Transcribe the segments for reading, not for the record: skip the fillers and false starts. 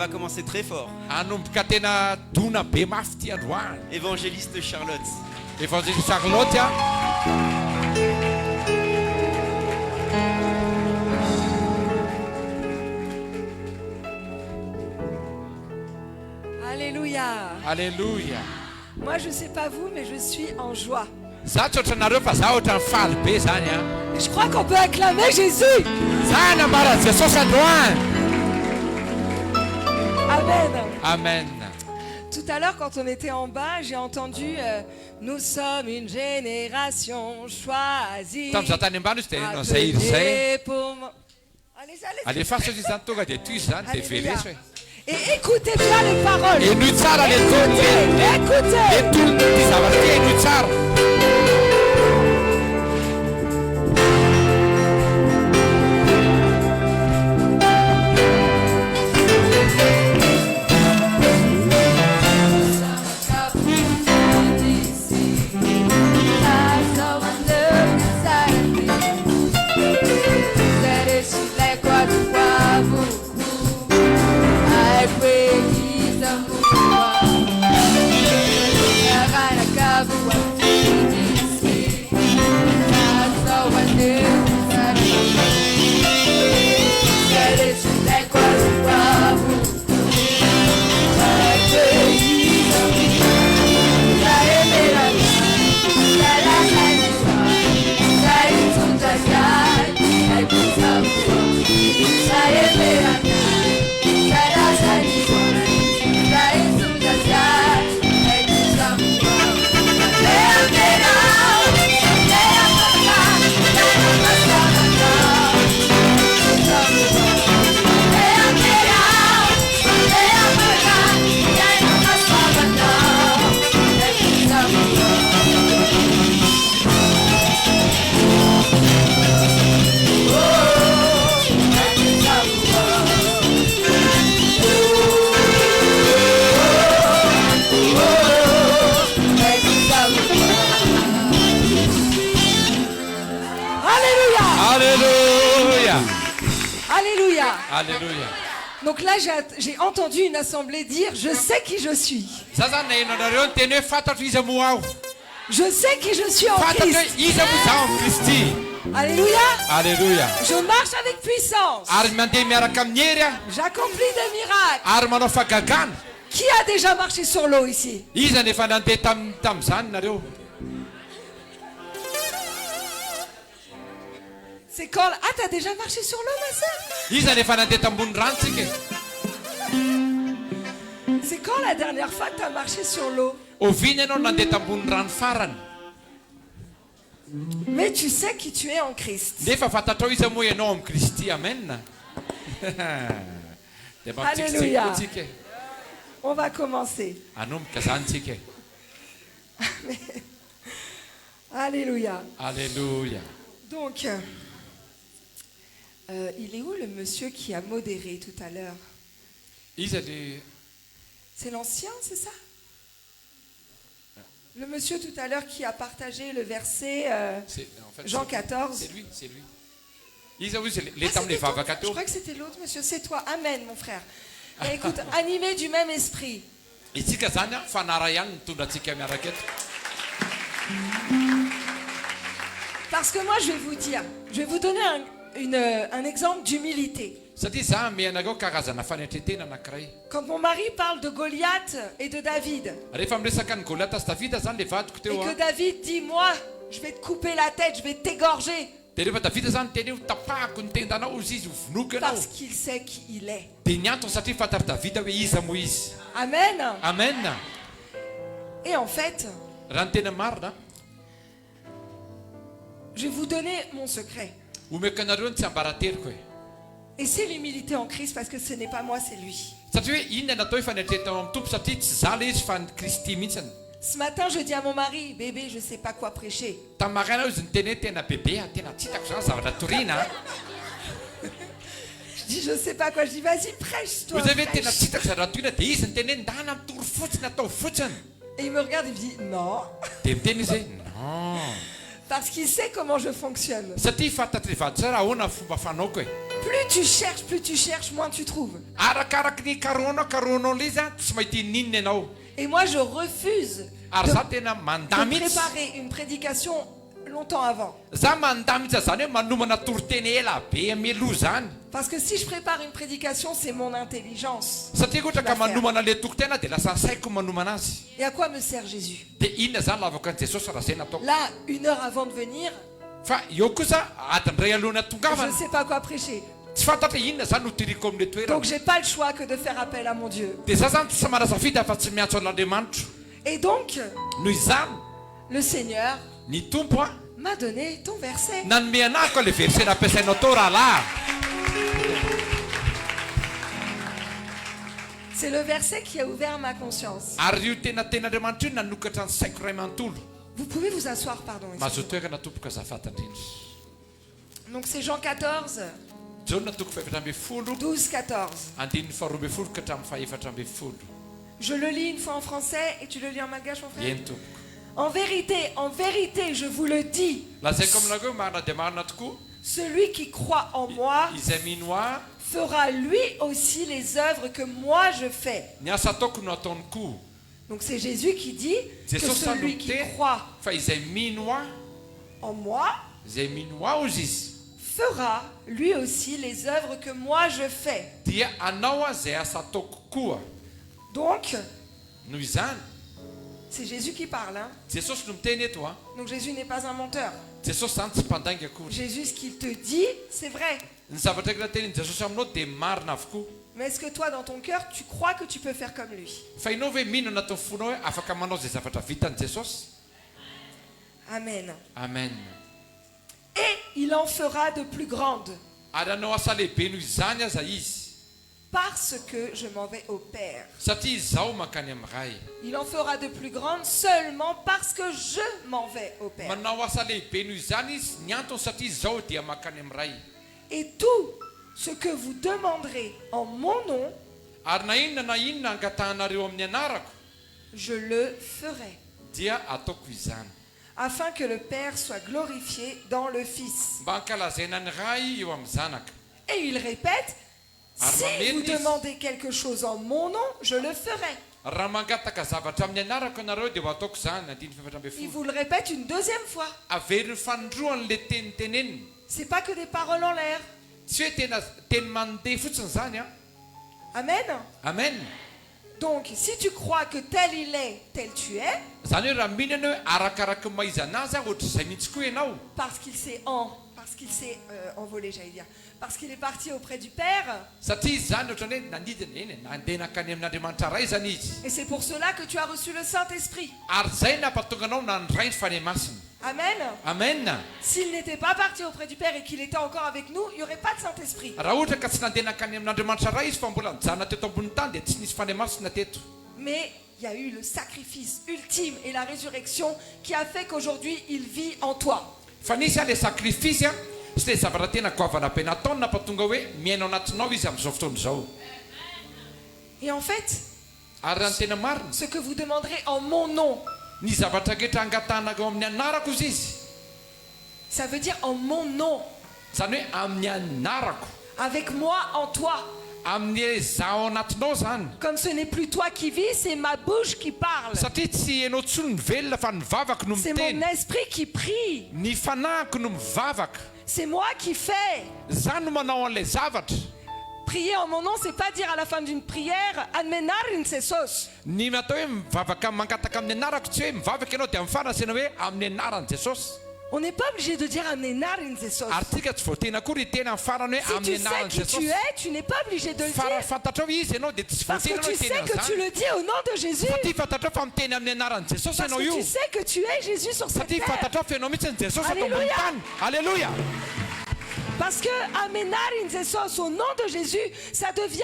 va commencer très fort. Anomboka tena dona be mafy ty androany. Évangéliste Charlotte. Évangéliste Charlotte a. Alléluia. Alléluia. Moi, je ne sais pas vous, mais je suis en joie. Za tsy ohatranareo fa za ohatran'ny faly be zany a. Je crois qu'on peut acclamer Jésus. Za namara Jesosy androany. Amen. Amen. Tout à l'heure, quand on était en bas, j'ai entendu nous sommes une génération choisie. Tamin'izaho tany ambany izy dia zay zay. Allez, Alefa fasy izy zany tonga dia toy izy zany dia velesy hoe. Et écoutez bien les paroles. Et nous tsara les tolony. Écoutez. Et tolony ty zavatra ty nous tsara. Alléluia. Donc là, j'ai entendu une assemblée dire « Je sais qui je suis. Je sais qui je suis en Christ. » Alléluia. Alléluia. Je marche avec puissance. J'accomplis des miracles. Qui a déjà marché sur l'eau ici? C'est quand... Ah, t'as déjà marché sur l'eau, ma sœur? C'est quand la dernière fois que t'as marché sur l'eau? Mais tu sais qui tu es en Christ. Alléluia. On va commencer. Alléluia. Alléluia. Donc... il est où le monsieur qui a modéré tout à l'heure? C'est l'ancien, c'est ça? Le monsieur tout à l'heure qui a partagé le verset Jean 14. C'est lui, c'est lui. Je crois que c'était l'autre monsieur, c'est toi. Amen, mon frère. Et écoute, animé du même esprit. Parce que moi, je vais vous dire, je vais vous donner un exemple d'humilité. Quand mon mari parle de Goliath et de David, et que David dit, moi, je vais te couper la tête, je vais t'égorger, parce qu'il sait qui il est. Amen. Amen. Et en fait, je vais vous donner mon secret. Et c'est l'humilité en Christ, parce que ce n'est pas moi, c'est lui. Ce matin, je dis à mon mari, bébé, je ne sais pas quoi prêcher. Je dis, je ne sais pas quoi. Je dis, vas-y, prêche-toi. Et il me regarde et me dit, non. Parce qu'il sait comment je fonctionne. Satria fantatry vady tsara ahoana fomba fanaoko e. Plus tu cherches, moins tu trouves. Arakaraky ny karoanao le izy tsy mahity ninona ianao. Et moi, je refuse Ary za tena de mandamy mihitsy. préparer une prédication longtemps avant. Za mandamy mihitsy zany hoe manomana toroteny ela be ameloha zany. Parce que si je prépare une prédication, c'est mon intelligence. Satria ohatra ka manomana le tokotena dia lasa saiko manomana azy. Et à quoi me sert Jésus? Dia inona zany lavaka an' Jesosy raha zay nataoko. Là, 1 heure avant de venir, Fa eo kosa adiny ray alohana je tongavana ne sais pas quoi prêcher. tsy fantatra inona zany no tiriko amin'le toerana. Donc, j'ai pas le choix que de faire appel à mon Dieu. Dia za zany tsy samara safidy fa tsy miantso an'Andriamanitra. Et donc, Noho izany le Seigneur ny tompo a m'a donné ton verset. nanome anako le verset nampiasainao tao rahalahy. C'est le verset qui a ouvert ma conscience. Ary io tenaten'Andriamanitra io nanokatra ny saiko ray manontolo. Vous pouvez vous asseoir, pardon. Mahazo toerana tompoka azafady indrindra. Donc, c'est Jean 14, Jaona toko faefatra amby folo 12-14. andininy faharoa amby folo ka hatramin'ny faefatra amby folo. Je le lis une fois en français et tu le lis en malgache, mon frère. Eny tompoko. En vérité, je vous le dis, Lazaiko aminareo hoe marina dia marina tokoa. celui qui croit en moi Izay mino ahy fera lui aussi les œuvres que moi je fais. ny asa ataoko no ataony koa. Donc c'est Jésus qui dit que Jesosy celui qui sanote croit fa izay mino ahy, en moi izay mino ahy ozy izy fera lui aussi les œuvres que moi je fais. dia anao a zay asa ataoko koa. Donc, Noho izany c'est Jésus qui parle. Hein? Jesosy no miteny eto a. Donc Jésus n'est pas un menteur. Jesosy zany tsy mpandainga akory. Jésus, ce qu'il te dit, c'est vrai. Ny zavatra ky nateniny Jesosy aminao dia marina avokoa. Mais est-ce que toi, dans ton cœur, tu crois que tu peux faire comme lui? Fa ianao hoe mino anatin'ny fonao hoe afaka manao zay zavatra vitan'i Jesosy. Amen. Amen. Et il en fera de plus grandes, Ary anao asa lehibe noho izany aza izy. parce que je m'en vais au Père. Satria izaho mankany amin'ny ray. Il en fera de plus grandes seulement parce que je m'en vais au Père. Manao asa lehibe noho izany izy ny antony satria izaho dia mankany amin'ny ray. Et tout ce que vous demanderez en mon nom, Ary na inona angatahanareo amin'ny anarako je le ferai, dia ataoko izany. afin que le Père soit glorifié dans le Fils. Mba hankalazaina ny ray eo amin'ny zanaka. Et il répète, si Armamédis. vous demandez quelque chose en mon nom, je le ferai. Raha mangataka zavatra amin'ny anarako ianareo dia ho ataoko izany. Andiny faefatra amby Il folo. vous le répète une deuxième fois. Averiny fanindroany le teny teneniny. C'est pas que des paroles en l'air. Tsy hoe teny mandeha fotsiny zany a. Amen. Amen. Donc, si tu crois que tel il est, tel tu es, Zany hoe raha mihinana hoe arakaraka ny mahiza anazy a ohatry izay mihitsy koa ianao. parce qu'il s'est envolé, j'allais dire, parce qu'il est parti auprès du Père, Satria izy zany ohatrany hoe nandidina eny nandeha nakany amin'Andriamanitra ray zany izy. et c'est pour cela que tu as reçu le Saint-Esprit. Ary zay nampatonga anao nandray ny fanahy masina. Amen. Amen. S'il n'était pas parti auprès du Père et qu'il était encore avec nous, il n'y aurait pas de Saint-Esprit. Raha ohatra ka tsy nandeha nakany amin'Andriamanitra ray izy fa mbola mijanona teto ambony tany dia tsy nisy fanahy masina teto. Mais il y a eu le sacrifice ultime et la résurrection qui a fait qu'aujourd'hui il vit en toi. Fa nisy a le sakrifisy a sy le zavatra tena goavana be nataony nampatonga hoe miaina ao anatinao izy amin'izao fotoana izao. Et en fait, Ary raha ny tena marina ce que vous demanderez en mon nom, ny zavatra rehetra angatanako amin'ny anarako izy izy. ça veut dire en mon nom, Zany hoe amin'ny anarako. avec moi en toi. Amin'ny zaho anatinao zany. Comme ce n'est plus toi qui vis, c'est ma bouche qui parle. Satria tsy ianao tsony ny velona fa ny vavaka no C'est mon miteny. esprit qui prie. Ny fanahiko no mivavaka. C'est moi qui fais. Zany no manao an'ilay zavatra. Prier en mon nom, c'est pas dire à la fin d'une prière, Admenarin c'est sauce. Ny atao hoe mivavaka mangataka amin'ny anarako tsy hoe mivavaka ianao dia mifanasena hoe amin'ny anaran'i Jesosy. On n'est pas obligé de dire Admenarin c'est sauce. Ary tsika tsy voatena akory tena mifarany hoe Si tu amin'ny sais anaran'i qui tu Jesosy. es, tu n'es pas obligé de le Fa raha dire. fantatrao izy ianao dia tsy Parce que voatena tu hoe sais tena que tu zany. le dis au nom de Jésus. Satria fantatrao fa miteny amin'ny anaran'i Jesosy Parce ianao que io. tu sais que tu es Jésus sur cette Satria terre. fantatrao fa ianao mihitsy ny Jesosy ato ambony Alléluia. tany. Alléluia. Parce que Amenarin c'est sauce au nom de Jésus, ça devient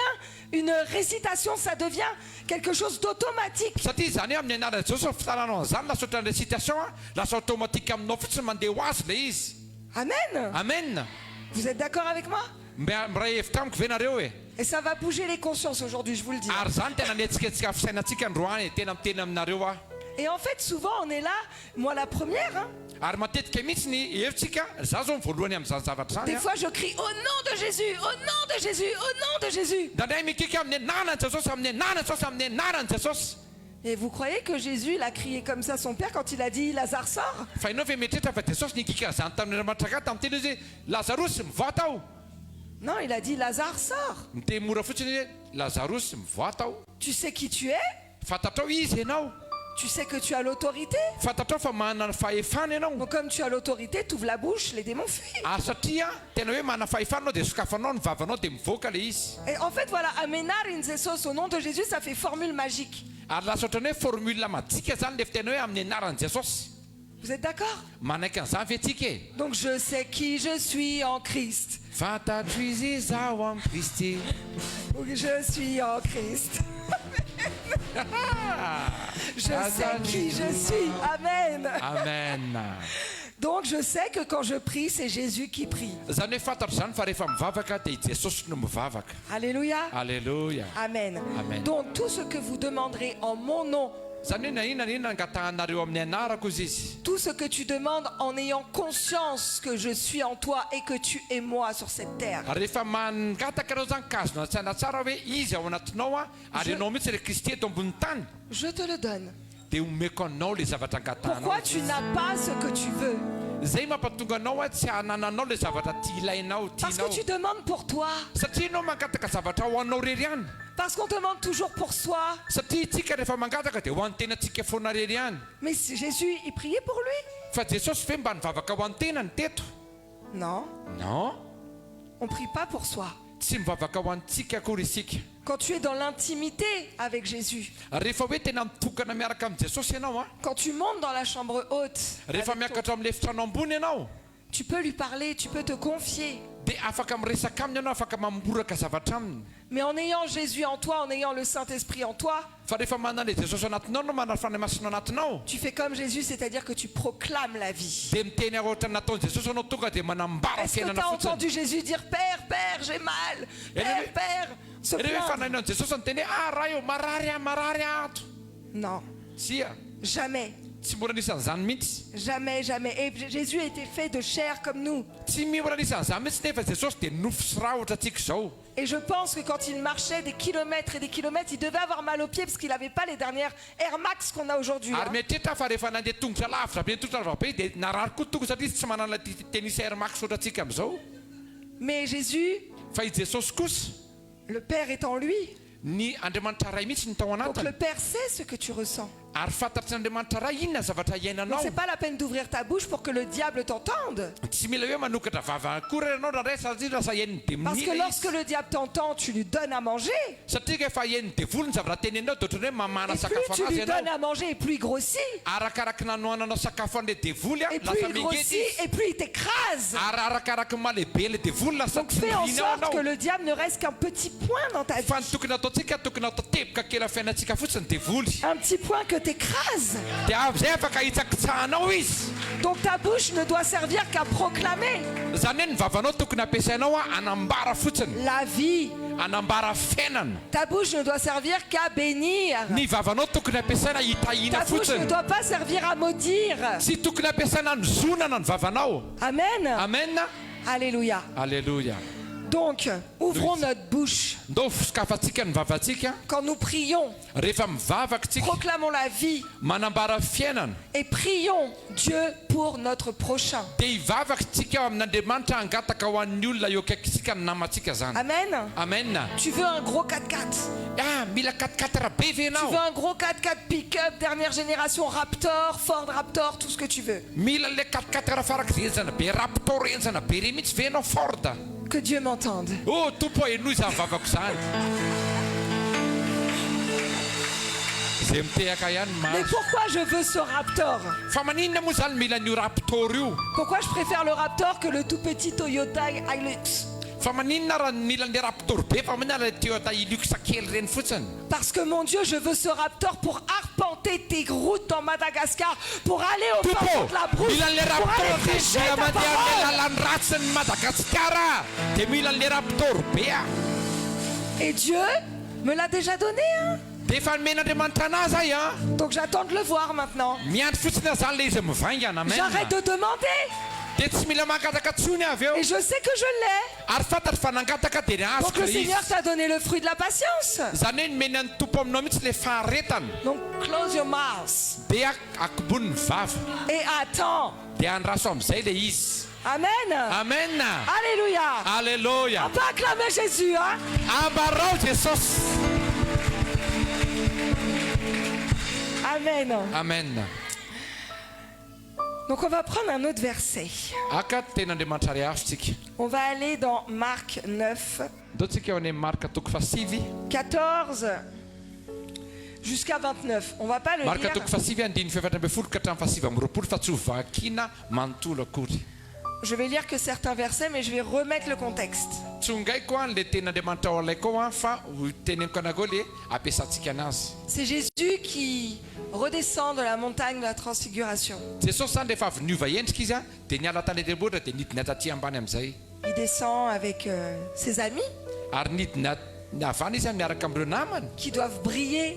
une récitation, ça devient quelque chose d'automatique. Satria zany hoe amin'ny anaran'i Jesosy fitaranao an'izany lasa ohatran'ny récitation a lasa automatique aminao fotsiny mandeha ho azy le izy. Amen. Amen. Vous êtes d'accord avec moi? Miray hevitra amiko ve nareo e? Et ça va bouger les consciences aujourd'hui, je vous le dis. Ary zany tena nihetsiketsika fisainantsika androany tena miteny aminareo a. Et en fait, souvent, on est là, moi la première, hein. Ary matetika mihitsy ny hevitsika za zao voalohany amin'izany zavatra zany. Des fois, je crie au nom de Jésus, au nom de Jésus, au nom de Jésus. Ndraindray mikika amin'ny anaran'i Jesosy, amin'ny anaran'i Jesosy, amin'ny anaran'i Jesosy. Et vous croyez que Jésus, il a crié comme ça à son père quand il a dit Lazare sort? Fa ianao ve mieritreritra fa Jesosy nikika zany tamin'ny Andriamanitra tamin'ny teny izy Lazarosy mivoa tao. Non, il a dit Lazare sort. Miteny mora fotsiny hoe Lazarosy mivoa tao. Tu sais qui tu es? Fantatrao izy ianao. Tu sais que tu as l'autorité. Fantatrao fa manana fahefana ianao. Donc comme tu as l'autorité, tu ouvres la bouche, les démons fuient. Satria tena hoe manana fahefana dia sokafanao ny vavanao dia mivoaka le izy. Et en fait, voilà, Amenar Inzesos, au nom de Jésus, ça fait formule magique. Ary lasa ohatrany hoe formule madika zany le fiteny hoe amin'ny anaran'i Jesosy. Vous êtes d'accord? Manaiky an'izany ve tsika e? Donc je sais qui je suis en Christ. Fantatro izy izaho am Kristy. Je suis en Christ. Je sais qui je suis. Amen. Amen. Donc je sais que quand je prie, c'est Jésus qui prie. Zany hoe fantatro zany fa rehefa mivavaka dia Jesosy no mivavaka. Alléluia. Alléluia. Amen. Amen. Donc tout ce que vous demanderez en mon nom, Zany hoe na inona angatahanareo amin'ny anarako izy izy. tout ce que tu demandes en ayant conscience que je suis en toi et que tu es moi sur cette terre. Rehefa mangataka reo zany kazona tsaina tsara hoe izy ao anatinao ary ianao mihitsy le Kristy eto ambony tany Je te le donne. dia omeko anao le zavatra angatahanao. Pourquoi tu n'as pas ce que tu veux? Zay mampatonga anao tsy hanananao le zavatra tialainao Parce tianao. que tu demandes pour toi. Satria anao mangataka zavatra ho anao rery ihany. Parce qu'on demande toujours pour soi. Satria tsika rehefa mangataka dia ho an'ny tenantsika foana rery ihany. Mais Jésus, il priait pour lui? Fa Jesosy ve mba nivavaka ho an'ny tenany teto? Non, Non, on prie pas pour soi. tsy mivavaka ho antsika akory isika. Quand tu es dans l'intimité avec Jésus, Rehefa hoe tena mitokana miaraka amin'ny Jesosy ianao quand tu montes dans la chambre haute, rehefa avec miakatra amin'ny efitrano ambony ianao tu peux lui parler, tu peux te confier. dia afaka miresaka aminy ianao, afaka mamoraka zavatra aminy. Mais en ayant Jésus en toi, en ayant le Saint-Esprit en toi, Fa rehefa manana Jesosy anatinao no manana fanahy masina anatinao tu fais comme Jésus, c'est-à-dire que tu proclames la vie. dia miteny ohatra nataony Jesosy anao tonga dia manambara Est-ce que tu fiainana as fotsiny. entendu Jésus dire Père, Père, j'ai mal. Père, Père, se Rehefa plaindre? fanahinao Jesosy nyteny hoe raha io marary ato. Non, Tsia, jamais, tsy mora nisan'izany mihitsy. jamais, jamais. Et Jésus était fait de chair comme nous. Tsy mora nisan'izany mihitsy nefa Jesosy dia nofo sy rahotra tsika izao. Et je pense que quand il marchait des kilomètres et des kilomètres, il devait avoir mal aux pieds parce qu'il n'avait pas les dernières Air Max qu'on a aujourd'hui. Ary mieritreritra fa rehefa nandeha tongotra lavitra be tongotra lavitra be dia narary koa tongotra satria tsy manana tennis Air Max ohatra tsika amin'izao. Mais Jésus, Fa i Jesosy kosa le Père est en lui. ny Andriamanitra ray mihitsy ny tao Donc anatiny. le Père sait ce que tu ressens. Ary fantatry ny Andriamanitra ray inona zavatra Donc iainanao. c'est pas la peine d'ouvrir ta bouche pour que le diable t'entende. Tsy mila hoe manokatra vava akory ianao raha satria lasa iain'ny Parce que demona lorsque le diable t'entend, tu lui donnes à manger. satria rehefa iain'ny devoly ny zavatra teneninao dia ohatrany hoe mamana Et plus sakafo tu anazy lui donnes ianao. à manger, et plus il grossit. Arakaraka nanoananao sakafo an'le devoly Et plus lasa il mingety grossit, izy. et plus il t'écrase. Ary arakaraky mahalehibe le devoly lasa Donc fais en tsy sorte que anao. le diable ne reste qu'un petit point dans ta vie. Fa ny tokony ataontsika tokony atao teboka kely amin'ny fiainantsika fotsiny devoly. Un petit point que t'écrases. Dia avy afaka hitsakitsahanao izy. Donc ta bouche ne doit servir qu'à proclamer Zany hoe ny vavanao tokony ampiasainao anambara fotsiny, la vie. anambara fiainana. Ta bouche ne doit servir qu'à bénir. Ny vavanao tokony ampiasaina hitahina Ta bouche ne fotsiny. doit pas servir à maudire. Tsy tokony ampiasaina ny zonana ny vavanao. Amen. Amen. Alléluia. Alléluia. Donc, ouvrons notre bouche. Ndao fisokafantsika ny vavantsika Quand nous prions, rehefa mivavaka tsika proclamons la vie manambara fiainana et prions Dieu pour notre prochain. dia hivavaka tsika ao amin'Andriamanitra hangataka ho an'ny olona eo akaikitsika ny namantsika zany. Amen. Amen. Tu veux un gros 4x4. Mila 4x4 be ve Tu ianao. veux un gros 4x4 pick-up, dernière génération, Raptor, Ford Raptor, tout ce que tu veux. Mila le 4x4 farak'izay enjana be Raptor enjana be re mihitsy ve ianao Ford. Que Dieu m'entende. Oh tompo enoy izany vavako zany. Zay mitehaka ihany Mais maso. pourquoi je veux ce Raptor? Fa maninona moa zany mila an'io Raptor io? Pourquoi je préfère le Raptor que le tout petit Toyota Hilux? Fa maninona raha mila ny Raptor be fa maninona le Toyota Hilux kely reny fotsiny? Parce que mon Dieu, je veux ce Raptor pour arpenter tes routes en Madagascar, pour aller au fin fond Tompo, de la brousse, mila le pour Raptor aller be prêcher mila ta mandeha amin'ny parole. lalan'ny ratsy ny Madagasikara dia mila le Raptor be. Et Dieu me l'a déjà donné, hein. Dia efa men'Andriamanitra anazy ahy a. Donc j'attends de le voir maintenant. Miandry fotsiny zany le izy mivaingana. Amen. J'arrête de demander. Dia tsy mila mangataka tsony avy eo. Et je sais que je l'ai. Ary fantatra fa nangataka dia ny Donc azoko le le izy. Seigneur t'a donné le fruit de la patience. Zany hoe nomeny ny tompo aminao mihitsy le faharetana. Donc close your mouth. Dia akibony ny vava. Et attends. Dia andraso amin'izay le izy. Amen. Amen. Alléluia. Alléluia. On peut acclamer Jésus, hein. Abarao Jesosy. Amen. Amen. Donc on va prendre un autre verset. Aka ten'Andriamanitra ray avitsika. On va aller dans Marc 9, Dotsika eo amin'ny Marka toko fasivy. 14 jusqu'à 29. On va pas le Marka lire. toko fasivy andiny fefatra ambin'ny folo ka hatramin'ny fasivy amby roapolo fa tsy ho vakiana manontolo akory. Je vais lire que certains versets, mais je vais remettre le contexte. Tsy ongaiko a le ten'Andriamanitra ao alaiko a fa ho teneniko anako le ampiasantsika anazy. C'est Jésus qui redescend de la montagne de la transfiguration. Jesosy zany rehefa avy niova endrika izy a dia niala tany andrenivohitra dia nidina taty ambany amin'izay. Il descend avec ses amis Ary nidina avana izy a miaraka amin'ireo namany. qui doivent briller,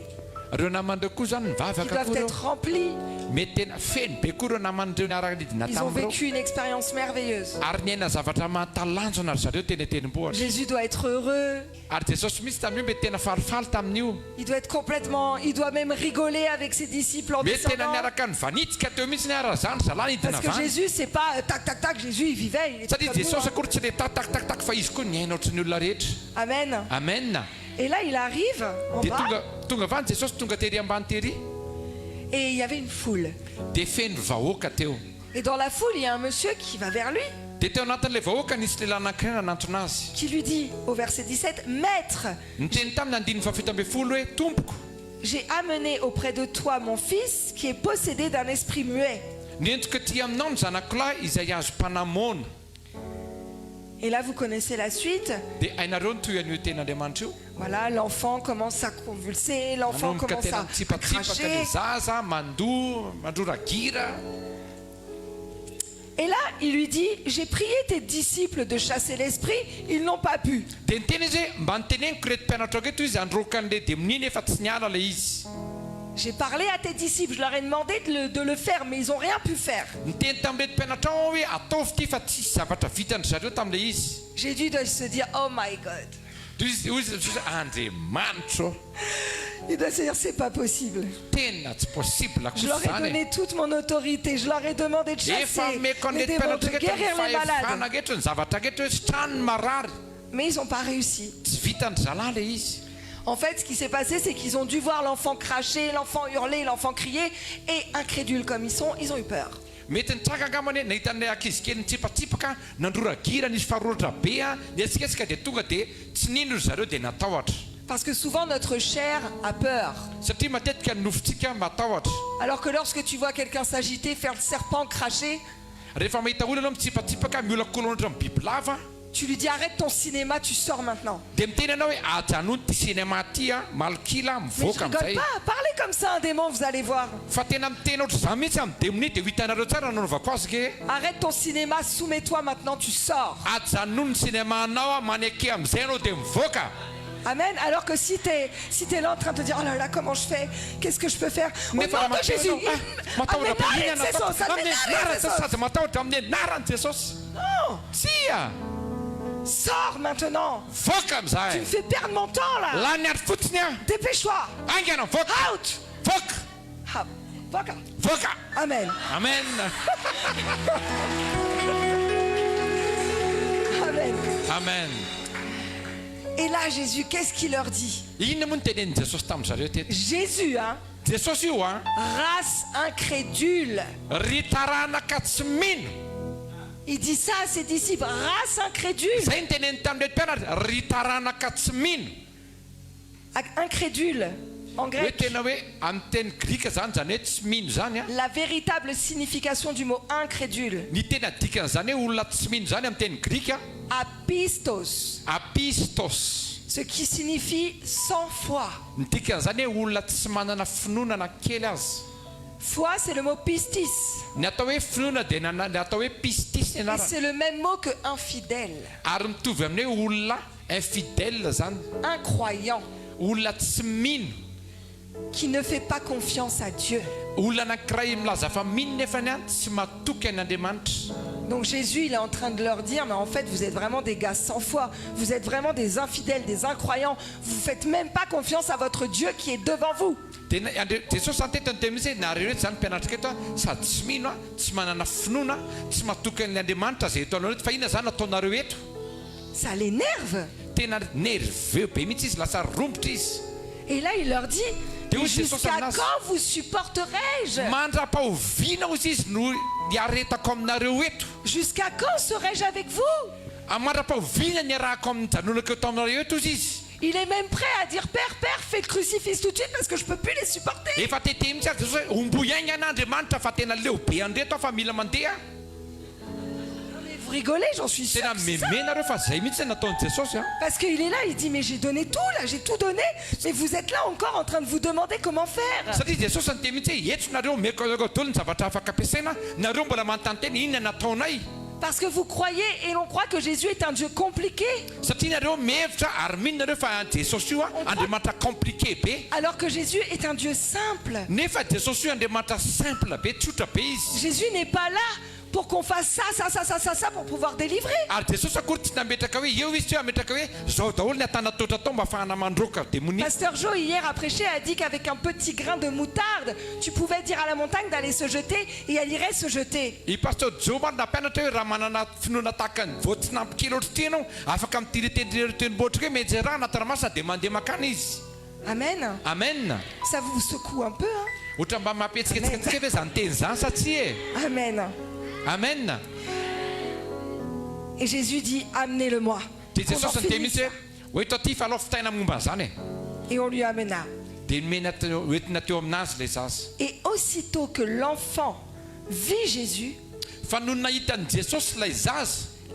Ireo naman'ireo koa zany qui mivavaka doivent koa ireo. être remplis. Mety tena feno be koa ireo naman'ireo niaraka nidina Ils ont tamin'ireo. vécu une expérience merveilleuse. Ary niaina zavatra mahatalanjona ry zareo teny tenibohatra. Jésus doit être heureux. Ary Jesosy misy tamin'io mety tena falifaly tamin'io. Il doit être complètement, il doit même rigoler avec ses disciples en Mety tena descendant. niaraka nivanitika teo mihitsy niara zany zalahy nidina Parce que avany. Jésus, c'est pas tac tac tac, Jésus il vivait. Il était Satria comme nous, Jesosy hein. akory tsy le tak fa izy koa niaina ohatry ny olona rehetra. Amen. Amen. Et là, il arrive en Dia bas tonga avany Jesosy tonga tery ambany tery. et il y avait une foule. Dia feno vahoaka teo. Et dans la foule, il y a un monsieur qui va vers lui, Dia teo anatin'ilay vahoaka nisy lehilahy anankiray nanantona azy. qui lui dit au verset 17, Maître, Niteny taminy andiny fafito ambin'ny folo hoe tompoko. j'ai amené auprès de toi mon fils qui est possédé d'un esprit muet. Nentiko ty aminao ny zanakolahy izay azo mpanamoana. Et là, vous connaissez la suite. Dia hainareo ny toy an'io ten'Andriamanitra io. Voilà, l'enfant commence à convulser, l'enfant Manomboka commence tena à mitsipatsipaka cracher. le zaza mandoa mandroragira. Et là, il lui dit, j'ai prié tes disciples de chasser l'esprit, ils n'ont pas pu. Dia niteny izy hoe mba niteneniko reto mpianatra aketo izy androka an'le demonia nefa tsy niala le izy. J'ai parlé à tes disciples, je leur ai demandé de le faire, mais ils n'ont rien pu faire. Niteny tamin'reto mpianatra ao hoe ataovy ty fa tsisy zavatra vitany zareo tamin'le izy. J'ai dû se dire, oh my God. Andriamanitra Il doit se dire, c'est pas possible. tena tsy possible Je leur ai akory zany. donné toute mon autorité, je leur ai demandé de Efa chasser meko les an'reto démons, de mpianatra aketo guérir les malades. fahefana aketo ny zavatra aketo hoe sitrano marary. Mais ils n'ont pas réussi. Tsy vitany zalahy le izy. En fait, ce qui s'est passé, c'est qu'ils ont dû voir l'enfant cracher, l'enfant hurler, l'enfant crier, et incrédules comme ils sont, ils ont eu peur. Mety nitraka angamany hoe nahitan'ilay ankizy kely nitsipatsipaka nandroragira nisy faharoratra be a nihetsiketsika dia tonga dia tsy nino ry zareo dia natahotra. Parce que souvent notre chair a peur. Satria matetika ny nofontsika matahotra. Alors que lorsque tu vois quelqu'un s'agiter, faire le serpent, cracher, Rehefa mahita olona anao mitsipatsipaka miolakolana ohatra amin'ny biby lava tu lui dis arrête ton cinéma, tu sors maintenant. dia miteny anao hoe ajanony ty cinéma ty a malokila Mais je mivoaka rigole amin'izay. pas, parlez comme ça à un démon, vous allez voir. Fa tena miteny ohatry zany mihitsy amin'ny demoni dia ho hitanareo tsara nanaovako azy ke Arrête ton cinéma, soumets-toi maintenant, tu sors. ajanony ny cinéma anao a maneky amin'izay anao dia mivoaka. Amen. Alors que si t'es là en train de te dire oh là là comment je fais, qu'est-ce que je peux faire au nom Nefa de Jésus. matahotra Amen. Arrête ces sauces, amin'ny amen, arrête ces anarany sauces. sady matahotra amin'ny anaran'i Jesosy. Non, Tsia sors maintenant. voaka Tu me amin'izay. fais perdre mon temps là. Lany ary fotsiny a Dépêche-toi. aingana voaka Out. voaka Ah, voka. voaka. Amen. Amen. Amen. Amen. Et là Jésus, qu'est-ce qu'il leur dit? Inona moa no tenen'i Jesosy tamin'ny zareo teto? Jésus, hein, Jesosy io a race incrédule. ry taranaka tsy mino. Il dit ça à ses disciples, race incrédule. Zay ny teneny tamin'reto mpianatra ry taranaka tsy mino. Incrédule, en Hoe grec, tena hoe amin'ny teny grika zany zany hoe tsy mino zany a. la véritable signification du mot incrédule, Ny tena dikan'izany hoe olona tsy mino zany amin'ny teny grika apistos, apistos. ce qui signifie sans foi. Ny dikan'izany hoe olona tsy manana finoanana kely azy. Foi, c'est le mot pistis. Ny atao hoe finoana dia ny atao hoe pistis ny Et anarany. c'est le même mot que infidèle, Ary mitovy amin'ny hoe olona infidèle zany. incroyant. olona tsy mino, qui ne fait pas confiance à Dieu. olona anankiray milaza fa mino nefa ny tsy matoky an'Andriamanitra. Donc Jésus, il est en train de leur dire, mais en fait, vous êtes vraiment des gars sans foi. Vous êtes vraiment des infidèles, des incroyants. Vous ne faites même pas confiance à votre Dieu qui est devant vous. Jesosy antetany teo mihitsy hoe nareo reto zany mpianatra keto sady tsy mino tsy manana finoana tsy matoky an'Andriamanitra zay ataonareo eto fa inona zany ataonareo eto. Ça l'énerve. Tena nerveux be mihitsy izy, lasa rombotra izy. Et là, il leur dit, oui, mais c'est jusqu'à ça, ça, quand vous supporterai-je? Mandra-pahoviana ozy izy no hiaretako aminareo eto. Jusqu'à quand serai-je avec vous? Mandra-pahoviana ny arahako amin'ny janonako eto aminareo eto izy izy. Il est même prêt à dire, Père, Père, fais le crucifix tout de suite parce que je ne peux plus les supporter. Efa tete mihitsy azy Jesosy hoe omboiaigna an'Andriamanitra fa tena lehibe an'reto fa mila mandeha. Mais vous rigolez, j'en suis sûr. Tena memenareo fa zay mihitsy nataony Jesosy. Parce qu'il est là, il dit, mais j'ai donné tout, là, j'ai tout donné. Mais vous êtes là encore en train de vous demander comment faire. Satria Jesosy ny te mihitsy hoe etso nareo meko daholo ny zavatra afaka ampiasaina, nareo mbola manontany tena inona nataonay. Parce que vous croyez et l'on croit que Jésus est un Dieu compliqué. Satria nareo mihevitra ary minareo fa Jesosy io Andriamanitra compliqué be. Alors que Jésus est un Dieu simple. Nefa Jesosy io Andriamanitra simple be, tsotra be izy. Jésus n'est pas là pour qu'on fasse ça pour pouvoir délivrer. Ary Jesosy akory tsy nametraka hoe eo izy tsy ametraka hoe zao daholo ny atanatotra tao mba ahafahana mandroaka démonie. Pasteur Joe hier a prêché, a dit qu'avec un petit grain de moutarde, tu pouvais dire à la montagne d'aller se jeter et elle irait se jeter. I pasteur Joe maro nampianatra hoe raha manana finoana tahaka ny voatsinampy kely ohatry ty ianao afaka mitiretenimboatra hoe mijerana anaty ranomasina dia mandeha makany izy. Amen. Amen. Ça vous secoue un peu, hein? Ohatra mba mampietsiketsika hoe zany teny zany sa tsy e. Amen. Amen. Et Jésus dit, amenez-le-moi. Dia Qu'on en Jesosy ny te finisse mihitsy ça. hoe oeto aty fa alao fitaina momba zany e. Et on lui amena. Dia nomena hoentina teo aminazy le zaza. Et aussitôt que l'enfant vit Jésus, Fa no nahitany Jesosy ilay zaza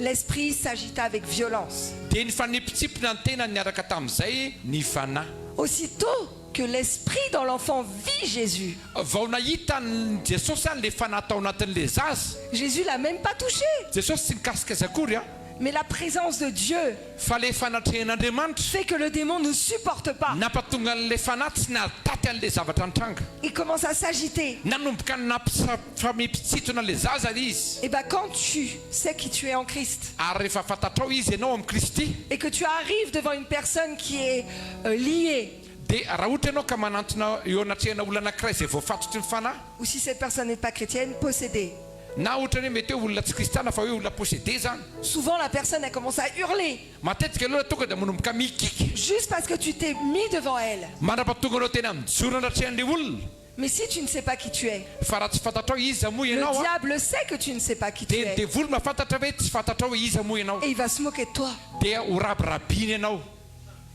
l'esprit s'agita avec violence. dia ny fanipitsipina ny tena niaraka tamin'izay ny fanahy. Aussitôt que l'esprit dans l'enfant vit Jésus, Vao nahita ny Jesosy any le fanahy tao anatin'le zaza, Jésus l'a même pas touché. Jesosy tsy nikasika azy akory a. Mais la présence de Dieu Fa le fanatrehan'Andriamanitra fait que le démon ne supporte pas. nampatonga an'le fanahy tsy nahataty an'le zavatra nitranga. Il commence à s'agiter. Nanomboka namipitsitona le zaza izy. Et bien quand tu sais qui tu es en Christ Ary rehefa fantatrao izy ianao amin'ny Kristy, et que tu arrives devant une personne qui est liée, dia raha ohatra ianao ka manantona eo anatrehana olona anankiray izay voafatotry ny fanahy, ou si cette personne n'est pas chrétienne, possédée. na ohatra hoe mety hoe olona tsy kristana fa hoe olona possédé zany, Souvent la personne elle commence à hurler matetika aloha tonga dia manomboka mikiky juste parce que tu t'es mis devant elle. mandrapatonga anao tena mijoro anatrehan'le olona. Mais si tu ne sais pas qui tu es, Fa raha tsy fantatrao iza moa le ianao a, diable sait que tu ne sais pas qui tu dia es. ny devoly mahafantatra hoe tsy fantatrao hoe iza moa ianao, Et il va se moquer de toi. dia ho rabirabiny ianao.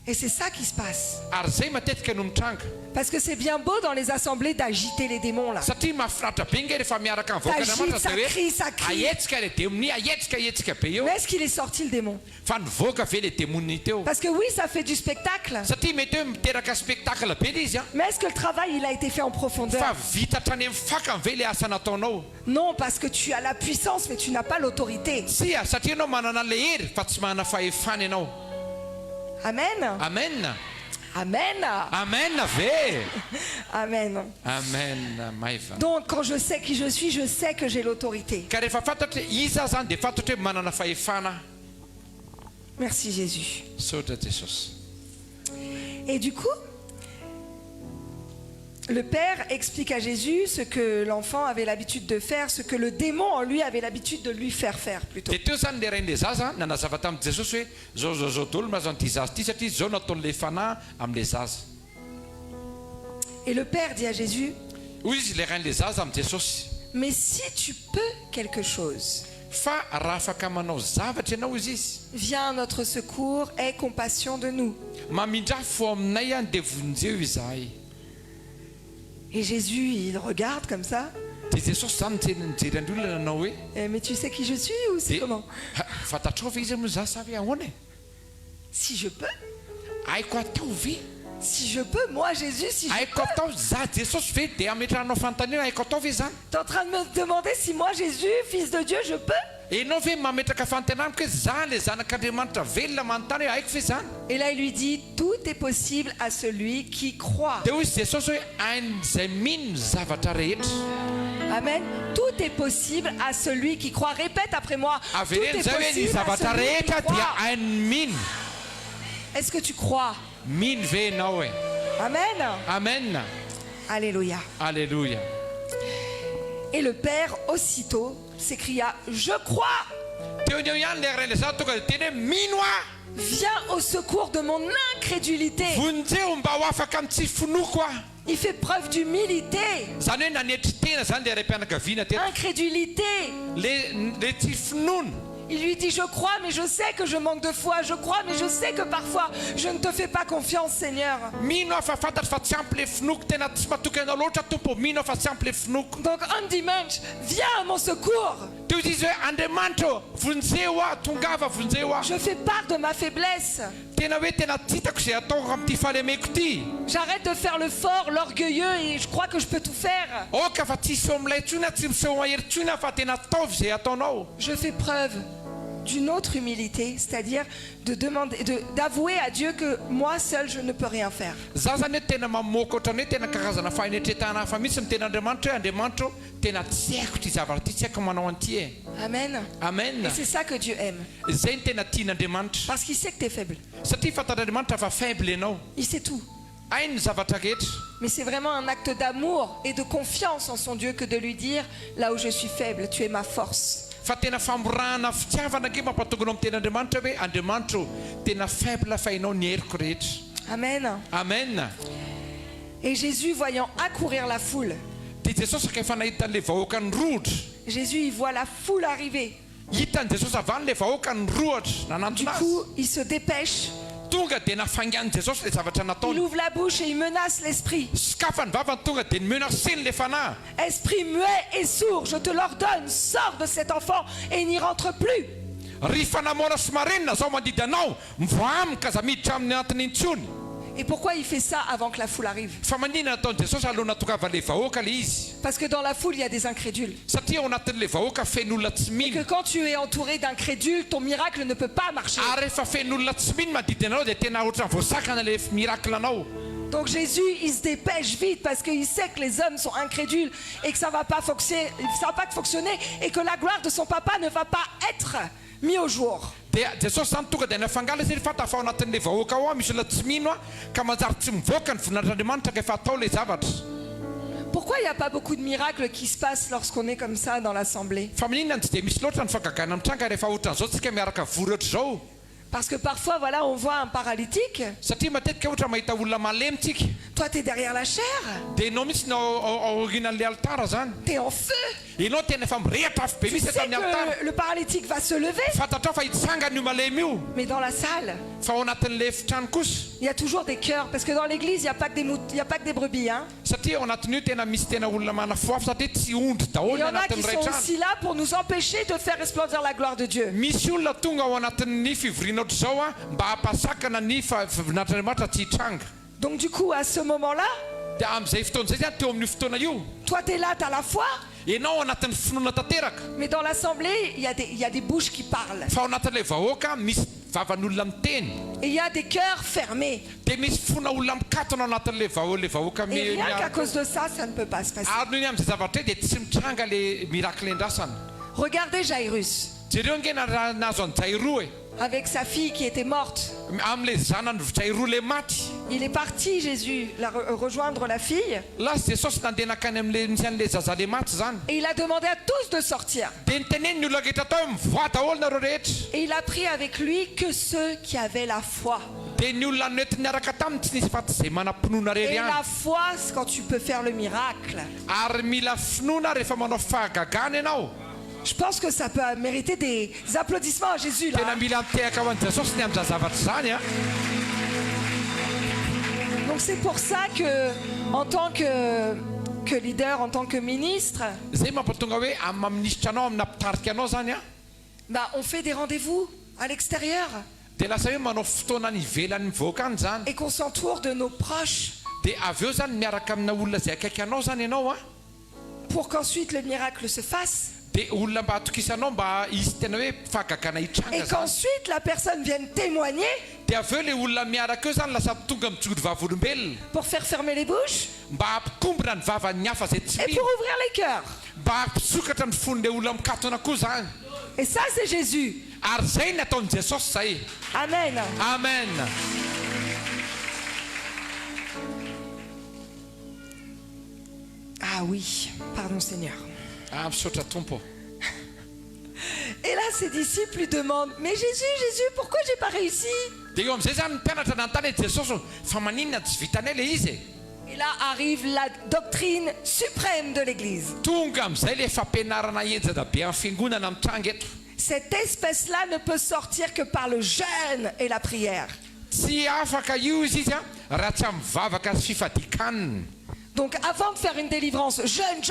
Et c'est ça qui se passe. Ary zay matetika no mitranga. Parce que c'est bien beau dans les assemblées d'agiter les démons là. Satria mahafinaritra be nge rehefa miaraka mivoaka Agite, Andriamanitra ça dia crie, hoe ça crie. aetsika le démonie, aetsika be eo. Mais est-ce qu'il est sorti le démon? Fa nivoaka ve le démonie teo. Parce que oui, ça fait du spectacle. Satria mety hoe miteraka spectacle be le izy a. Mais est-ce que le travail il a été fait en profondeur? Fa vita hatrany amin'ny fakany ve le asa nataonao. Non, parce que tu as la puissance mais tu n'as pas l'autorité. Tsy a satria ianao manana le hery fa tsy manana fahefana ianao. Amen. Amen. Amen. Amen ve. Amen. Amen maiva. Donc quand je sais qui je suis, je sais que j'ai l'autorité. Ka rehefa fantatra iza zany dia fantatra hoe manana fahefana. Merci Jésus. Saotra Jesosy. Et du coup, le Père explique à Jésus ce que l'enfant avait l'habitude de faire, ce que le démon en lui avait l'habitude de lui faire faire plutôt. Dia teo zany le rain'le zaza nanazava tamin'i Jesosy hoe zao daholo mazany ity zaza ity satria zao nataon'le fanahy amin'le zaza. Et le Père dit à Jésus, Hoy izy le rain'le zaza amin'i Jesosy, mais si tu peux quelque chose, fa raha afaka manao zavatra ianao izy izy, viens à notre secours, aie compassion de nous. mamindrafo aminay any dia vonjeo izahay. Et Jésus, il regarde comme ça. Dia Jesosy zany nijery an'le olona nanao hoe Mais tu sais qui je suis ou c'est comment? fantatrao ve izy moa za sa hoe ahoana e? Si je peux, Haiko atao ve? Si je peux, moi Jésus, si je haiko peux. atao za Jesosy ve dia ametranao fanontaniana haiko atao ve zany T'es en train de me demander si moi Jésus, fils de Dieu, je peux. enao ve mametraka fantenanako hoe za le zanak'Andriamanitra velona manontany hoe haiko ve zany Et là, il lui dit, tout est possible à celui qui croit. dia hoy izy Jesosy hoe ain'izay mino zavatra rehetra Amen. Tout est possible à celui qui croit. Répète après moi. Tout avereny est zay hoe ny possible à zavatra celui qui rehetra dia croit. hainy mino Est-ce que tu crois? mino ve ianao e Amen. amen Alléluia. alléluia Et le Père, aussitôt, s'écria, je crois. teo ny eo ihany le reny za tonga dia teny hoe mino a Viens au secours de mon incrédulité. vonjeo mba ho afaka amin'ny tsy finoko a Il fait preuve d'humilité. zany hoe nanetry tena zany le ray mpianakaviana teto Incrédulité. le tsy finono Il lui dit, je crois, mais je sais que je manque de foi. Je crois, mais je sais que parfois, je ne te fais pas confiance, Seigneur. mino aho fa fantatra fa tsy ampy le finoko tena tsy matoky anao loatra tompo mino aho fa tsy ampy le finoko Donc, un dimanche, viens à mon secours. teo izy hoe andriamanitra vonjeo a tongava vonjeo a Je fais part de ma faiblesse. tena hoe tena tsy hitako izay ataoko amin'ity fahalemeko ity J'arrête de faire le fort, l'orgueilleux, et je crois que je peux tout faire. oka fa tsy iseho amilay ntsony a tsy miseho mahery ntsony a fa tena ataovy izay ataonao Je fais preuve d'une autre humilité, c'est-à-dire de demander, d'avouer à Dieu que moi seul je ne peux rien faire. za zany hoe tena mamoaka ohatrany hoe tena karazana fahinetretana hafa mihitsy mitena andriamanitra hoe andriamanitra tena tsy haiko ty zavatra ty tsy haiko manao an'ity e Amen. amen Et c'est ça que Dieu aime. zay ny tena tian'andriamanitra Parce qu'il sait que tu es faible. satria fantatr'andriamanitra fa faible ianao Il sait tout. hainy ny zavatra rehetra Mais c'est vraiment un acte d'amour et de confiance en son Dieu que de lui dire, là où je suis faible, tu es ma force. fa tena famorahana fitiavana ke mampatongana amin'ny ten'andriamanitra hoe andriamanitra tena faible fa ianao ny heriko rehetra Amen. amen Et Jésus, voyant accourir la foule, dia jesosy rehefa nahitan'le vahoaka ny rohitra Jésus, il voit la foule arriver. hitan'i jesosy avany le vahoaka ny rohatra Du nanantona azy coup, il se dépêche, tonga dia nafangan'i jesosy le zavatra il nataony ouvre la bouche et il menace l'esprit. skafany vavany tonga dia nimenaseny le fanahy Esprit muet et sourd, je te l'ordonne, sors de cet enfant et n'y rentre plus. ry fanamora sy marenina zao mandidy anao mivoamika za miditra amin'ny antiny intsony Et pourquoi il fait ça avant que la foule arrive? fa manina nataony jesosy alohana tongava le vahoaka le izy Parce que dans la foule, il y a des incrédules. satria ao anatin'le vahoaka feno olona tsy Et mino que quand tu es entouré d'incrédules, ton miracle ne peut pas marcher. ary rehefa feno olona tsy mino mandidy anao dia tena ohatrany voasakana le miracle anao Donc Jésus, il se dépêche vite parce qu'il sait que les hommes sont incrédules et que ça va pas fonctionner et que la gloire de son papa ne va pas être mise au jour. dia jesosy zany tonga dia nafangala izy rehefa tafa ao anatin'le vahoaka ao a misy olona tsy mino a ka manjary tsy mivoaka ny voninahitran'andriamanitra ka efa atao le zavatra Pourquoi il n'y a pas beaucoup de miracles qui se passent lorsqu'on est comme ça dans l'assemblée? fa maninona tsy dia misy loatra ny fagagana mitranga rehefa ohatran'izao tsika miaraka voratra zao Parce que parfois, voilà, on voit un paralytique. satria matetika ohatra mahita olona malemitsika Toi, tu es derrière la chair. dia ianao mihitsy na aorianan'le altara zany Tu es en feu. ianao tena efa mirehatra afo be Tu misy eto sais amin'ny altara que le paralytique va se lever. fantatrao fa hitsangany io malemy io Mais dans la salle, fa ao anatin'le efitrano kosa il y a toujours des cœurs. Parce que dans l'église, il n'y a pas que il y a pas que des brebis. Hein. satria ao anatin'io tena misy tena olona manafoafo satria tsy ondry Il daholo y ny en a qui anatin'ny sont rehetrany aussi là pour nous empêcher de faire resplendir la gloire de Dieu. misy olona tonga ao anatin'ny fivoriana ohatr' zao a mba hampasakana ny voninahitran'andriamanitra tsy hitranga Donc du coup, à ce moment-là, dia amin'izay fotoana zay zany teo amin'io fotoana io toi, tu es là, tu as la foi. ianao ao anatin'ny finoana tanteraka Mais dans l'assemblée, il y a des bouches qui parlent. fa ao anatin'ilay vahoaka misy vavan'olona miteny Et il y a des cœurs fermés. dia misy fona olona mikatona ao anatin'le vahoaka Et rien qu'à cause de ça, ça ne peut pas se passer. ary noho ny amin'izay zavatra dia tsy mitranga le miracle endrasana Regardez Jairus, jereo ngena raha nazo any jairoa avec sa fille qui était morte. amin'le zanany jairoa le maty Il est parti, Jésus, rejoindre la fille. lasy jesosy nandeha nakany amin'le misy an'le zaza le maty zany Et il a demandé à tous de sortir. dia niteneny ny olona rehetra atao hoe mivoa daholo nareo rehetra Et il a pris avec lui que ceux qui avaient la foi. dia ny olona noentiny niaraka taminy tsy nisy faty zay manam-pinoana rery Et ihany la foi, c'est quand tu peux faire le miracle. ary mila finoana rehefa manao fahagagana ianao Je pense que ça peut mériter des applaudissements à Jésus tena là. mila mitehaka ho an'i jesosy ny amin'izany zavatra zany a Donc c'est pour ça que, en tant que leader, en tant que ministre, zay mampatonga hoe amin'ny maministra anao amin'ny nampitarika anao zany a bah, on fait des rendez-vous à l'extérieur. dia lasa hoe manao fotoana ny ivelany mivoaka any zany et qu'on s'entoure de nos proches dia avy eo zany miaraka amina olona zay akaiky anao zany ianao a pour qu'ensuite le miracle se fasse dia olona mba atokisanao mba izy tena hoe fagagana hitranga et zany qu'ensuite la personne vienne témoigner dia avy eo le olona miaraka eo zany lasa tonga mijoro vavolombelona pour faire fermer les bouches mba ampikombona ny vavan'ny hafa zay tsy et mino pour ouvrir les cœurs. mba ampisokatra ny fon'le olona mikatona koa zany Et ça, c'est Jésus. ary zay ny ataon'i jesosy zay Amen. amen Ah oui, pardon Seigneur. misaotra tompo Et là, ses disciples lui demandent, mais Jésus, pourquoi j'ai pas réussi? dia eo am'izay zany mpianatra nanontany jesosy fa maninona tsy vitanay le izy Et là arrive la doctrine suprême de l'Église. tonga am'izay le fampianarana enjana be amin'ny fiangonana mitranga eto Cette espèce-là ne peut sortir que par le jeûne et la prière. tsy afaka io izy a raha tsy amivavaka sy fifadikanina Donc avant de faire une délivrance, jeûne.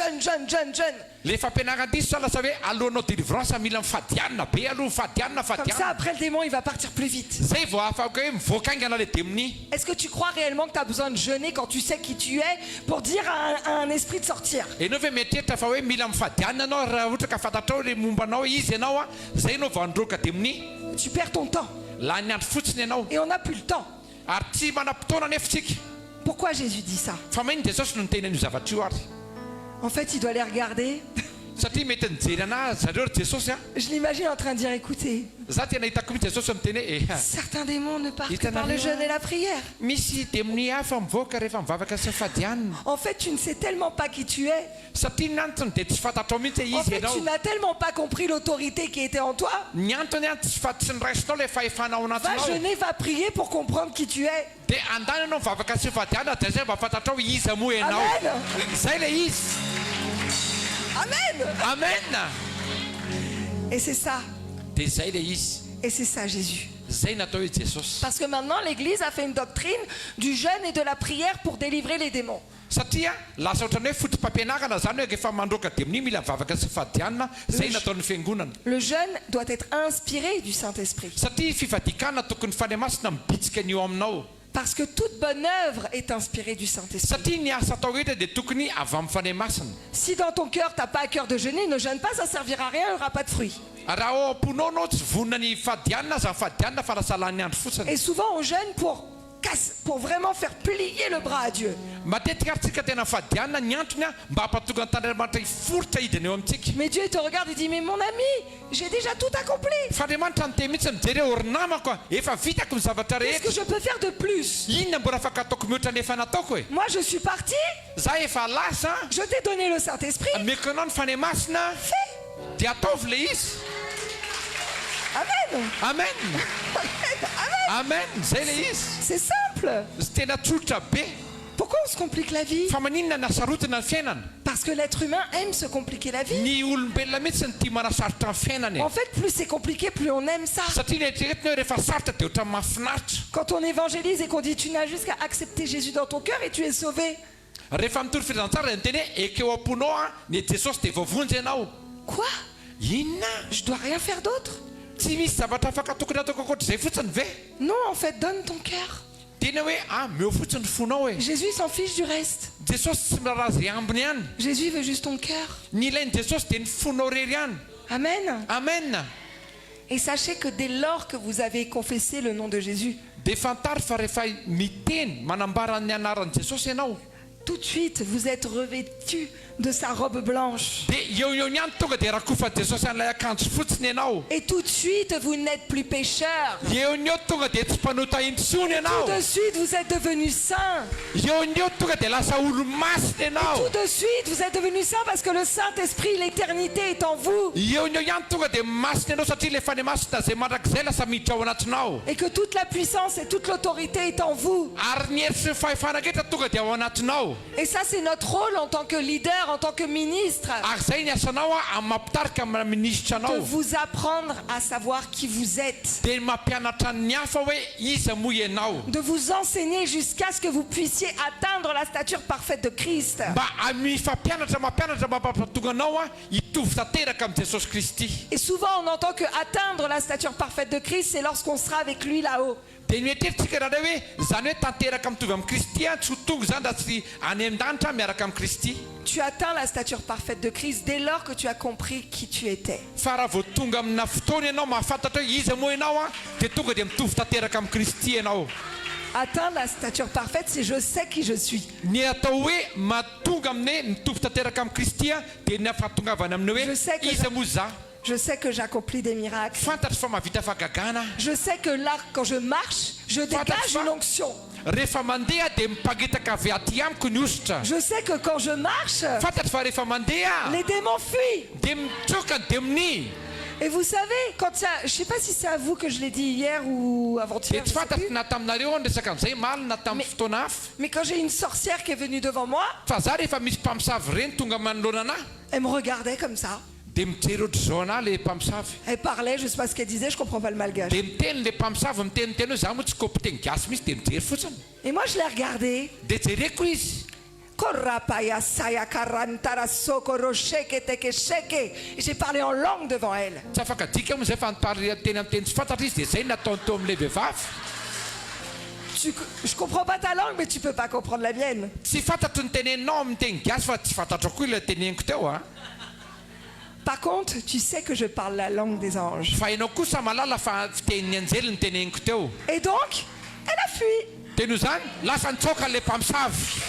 le fampianarana diso sa lasa hoe alohanao délivrance mila mifadianina be aloha mifadianina Comme ça, fadianina après le démon, il va partir plus vite. zay vao afaka hoe mivoaka aingana le démoni Est-ce que tu crois réellement que tu as besoin de jeûner quand tu sais qui tu es pour dire à un esprit de sortir? ianao ve mietreritra fa hoe mila mifadianina anao raha ohatra ka fantatrao le mombanao izy ianao a zay anao vao androka démoni Tu perds ton temps. la ny andro fotsiny ianao Et on n'a plus le temps. ary tsy manam-potoana nefitsika Pourquoi Jésus dit ça? fa mainy jesosy no niteny an'io zavatra io ary En fait, il doit les regarder. satria mety nijery ana zareo ry jesosy a Je l'imagine en train de dire, écoutez, za tena hitako mi jesosy miteny hoe certains démons ne partent Il que t'en par le arrive, jeûne hein? et la prière. misy demoni hafa mivoaka rehefa mivavaka sy fadianina En fait, tu ne sais tellement pas qui tu es. satria ny antony dia tsy fantatrao mihitsy En izy fait, ianao tu n'as tellement pas compris l'autorité qui était en toi. ny antony a tsy niraisinao le fahefanao Va anatinao jeûner, va prier pour comprendre qui tu es. dia andany anao mivavaka sy fadianina dia zay mba fantatrao iza moa ianao Amen. zay le izy Amen. amen Et c'est ça. dia zay le izy Et c'est ça, Jésus. zay natao hoe jesosy Parce que maintenant, l'Église a fait une doctrine du jeûne et de la prière pour délivrer les démons. satria lasa ohatrany hoe fotom-pampianarana zany hoe rehefa mandroaka demoni mila mivavaka sy fadianina zay nataon'ny fiangonana Le jeûne doit être inspiré du Saint-Esprit. satria fifadikana tokony fany masina mibitsika ny eo aminao Parce que toute bonne œuvre est inspirée du Saint-Esprit. satria ny asa atao rehetra dia tokony avy amin'ny fany masina Si dans ton cœur, tu n'as pas à cœur de jeûner, ne jeûne pas, ça ne servira à rien, il n'y aura pas de fruits. raha ao am-ponao anao tsy vonona ny fadianina za fadianina fa lasalan'ny andro fotsiny Et souvent, on jeûne pour vraiment faire plier le bras à Dieu. matetika ary tsika tena fadianina ny antony a mba hampatonga ny tandriamanitra hiforotra hidiny eo amintsika Mais Dieu il te regarde et dit, mais mon ami, j'ai déjà tout accompli. fa andriamanitra ny te mihitsy mijery hoe orinamako a efa vitako ny zavatra Qu'est-ce que rehetra je peux faire de plus? inona mbola afaka ataoko mihoatra nefa nataoko e Moi, je suis parti, za efa lasa je t'ai donné le Saint-Esprit. meko anao ny fany masina Fais. dia ataovy le izy Amen. amen Amen. amen zay le izy C'est simple. tena tsotra be Pourquoi on se complique la vie? fa maninona nasarotina ny fiainana Parce que l'être humain aime se compliquer la vie. ny olombelona mihitsy ny tia manasarotra ny fiainany En fait, plus c'est compliqué, plus on aime ça. satria nieritreretina hoe rehefa sarotra dia ohatrany mahafinaritra Quand on évangélise et qu'on dit tu n'as juste qu'à accepter Jésus dans ton cœur et tu es sauvé. rehefa mitory firantsara ny teny hoe ekeo am-ponao a ny jesosy dia voavonjy ianao Quoi? inona Je dois rien faire d'autre? tsy misy zavatra afaka tokony ataoko akoatr'izay fotsiny ve Non, en fait, donne ton cœur. tena hoe meo fotsiny fonao e Jésus s'en fiche du reste. jesosy tsy miraha zay ambiny ihany Jésus veut juste ton cœur. ny ilainy jesosy dia ny fonao rery ihany Amen. amen Et sachez que dès lors que vous avez confessé le nom de Jésus, dia fantary fa rehefa miteny manambara ny anaran'i jesosy ianao tout de suite vous êtes revêtus de sa robe blanche. dia eo ihany tonga dia rakofa jesosy an'ilay akanjo fotsiny ianao Et tout de suite vous n'êtes plus pécheur. eo tonga dia tsy mpanota intsony ianao Tout de suite vous êtes devenus saints. eo tonga dia lasa olo masina ianao Tout de suite vous êtes devenus saints parce que le Saint-Esprit, l'éternité est en vous. eo ihany tonga dia masina ianao satria le fany masina zay mandrakizay lasa miditra ao anatinao Et que toute la puissance et toute l'autorité est en vous. ary ny hery sy ny fahefana ketra tonga dia ao anatinao Et ça, c'est notre rôle en tant que leader, en tant que ministre, Ary zay ny asanao amin'ny mampitarika amin'ny ministra de anao. vous apprendre à savoir qui vous êtes, Dia mampianatra ny hafa hoe iza moa ianao. de vous enseigner jusqu'à ce que vous puissiez atteindre la stature parfaite de Christ. Mba mifampianatra mampianatra mba mampatonga anao hitovy tanteraka amin'ny Jesosy Kristy. Et souvent, on entend que atteindre la stature parfaite de Christ, c'est lorsqu'on sera avec lui là-haut. Dia mieritrerittsika raha hoe zany hoe tanteraka mitovy amin'ny Kristy tsy ho tonga zany raha tsy any an-danitra miaraka amin'ny Kristy. Tu atteins la stature parfaite de Christ dès lors que tu as compris qui tu étais. Fa raha vao tonga amina fotoana ianao mahafantatra hoe iza moa ianao dia tonga dia mitovy tanteraka amin'ny Kristy ianao. Atteindre la stature parfaite, c'est je sais qui je suis. Ny atao hoe mahatonga amin'ny mitovy tanteraka amin'ny Kristy dia ny afahatongavana amin'ny hoe Je sais que iza moa za. Je sais que j'accomplis des miracles. Fantatra fa mahavita fahagagana. Je sais que là, quand je marche, je dégage une onction. Rehefa mandeha dia miparitaka avy aty amiko ny ositra. Je sais que quand je marche, Fantatra fa rehefa mandeha les démons fuient. dia mitsoka dia mini. Et vous savez, quand ça, je ne sais pas si c'est à vous que je l'ai dit hier ou Dia avant-hier, tsy je sais fantatra plus. na taminareo ny resaka amin'izay maly na tamin'ny fotoana hafa. Mais quand j'ai une sorcière qui est venue devant moi, Fa za rehefa misy mpamosavy reny tonga manoloana anahy elle me regardait comme ça. dia mijery ohatry zao anahy le mpamosavy. Elle parlait, je ne sais pas ce qu'elle disait, je ne comprends pas le malgache. Dia miteny le mpamosavy miteniteny hoe za moa tsy kopy teny gasy misy dia mijery fotsiny. Et moi, je l'ai regardée. Dia jereko izy. Korapaya saya karantara soko rosheke teke sheke. Et j'ai parlé en langue devant elle. Tsy afaka dika moa zay fa nipary teny amin'ny teny tsy fantatra izy dia zay nataony teo amin'ilay vehivavy. Je comprends pas ta langue, mais tu peux pas comprendre la mienne. Tsy fantatro ny teneninao amin'ny teny gasy fa tsy fantatro koa ilay teneniko teo a. Par contre, tu sais que je parle la langue des anges. Fa ianao kosa malala fa fitenin'ny anjely ny teneniko teo. Et donc, elle a fui. Dia noho zany lasa nitsoka ilay mpamosavy.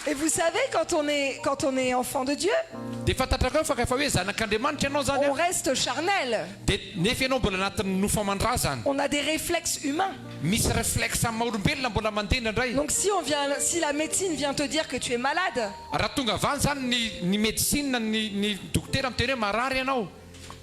Et vous savez, quand on est enfant de Dieu, Dia fantatrako fa rehefa hoe zanak'Andriamanitra ianao zany on reste charnel. dia nefa ianao mbola anatin'ny nofo aman-drà zany. On a des réflexes humains. Misy réflexe amin'ny maha-olombelona mbola mandena indray. Donc si la médecine vient te dire que tu es malade, Raha tonga avany zany ny médecine ny dokotera miteny hoe marary ianao.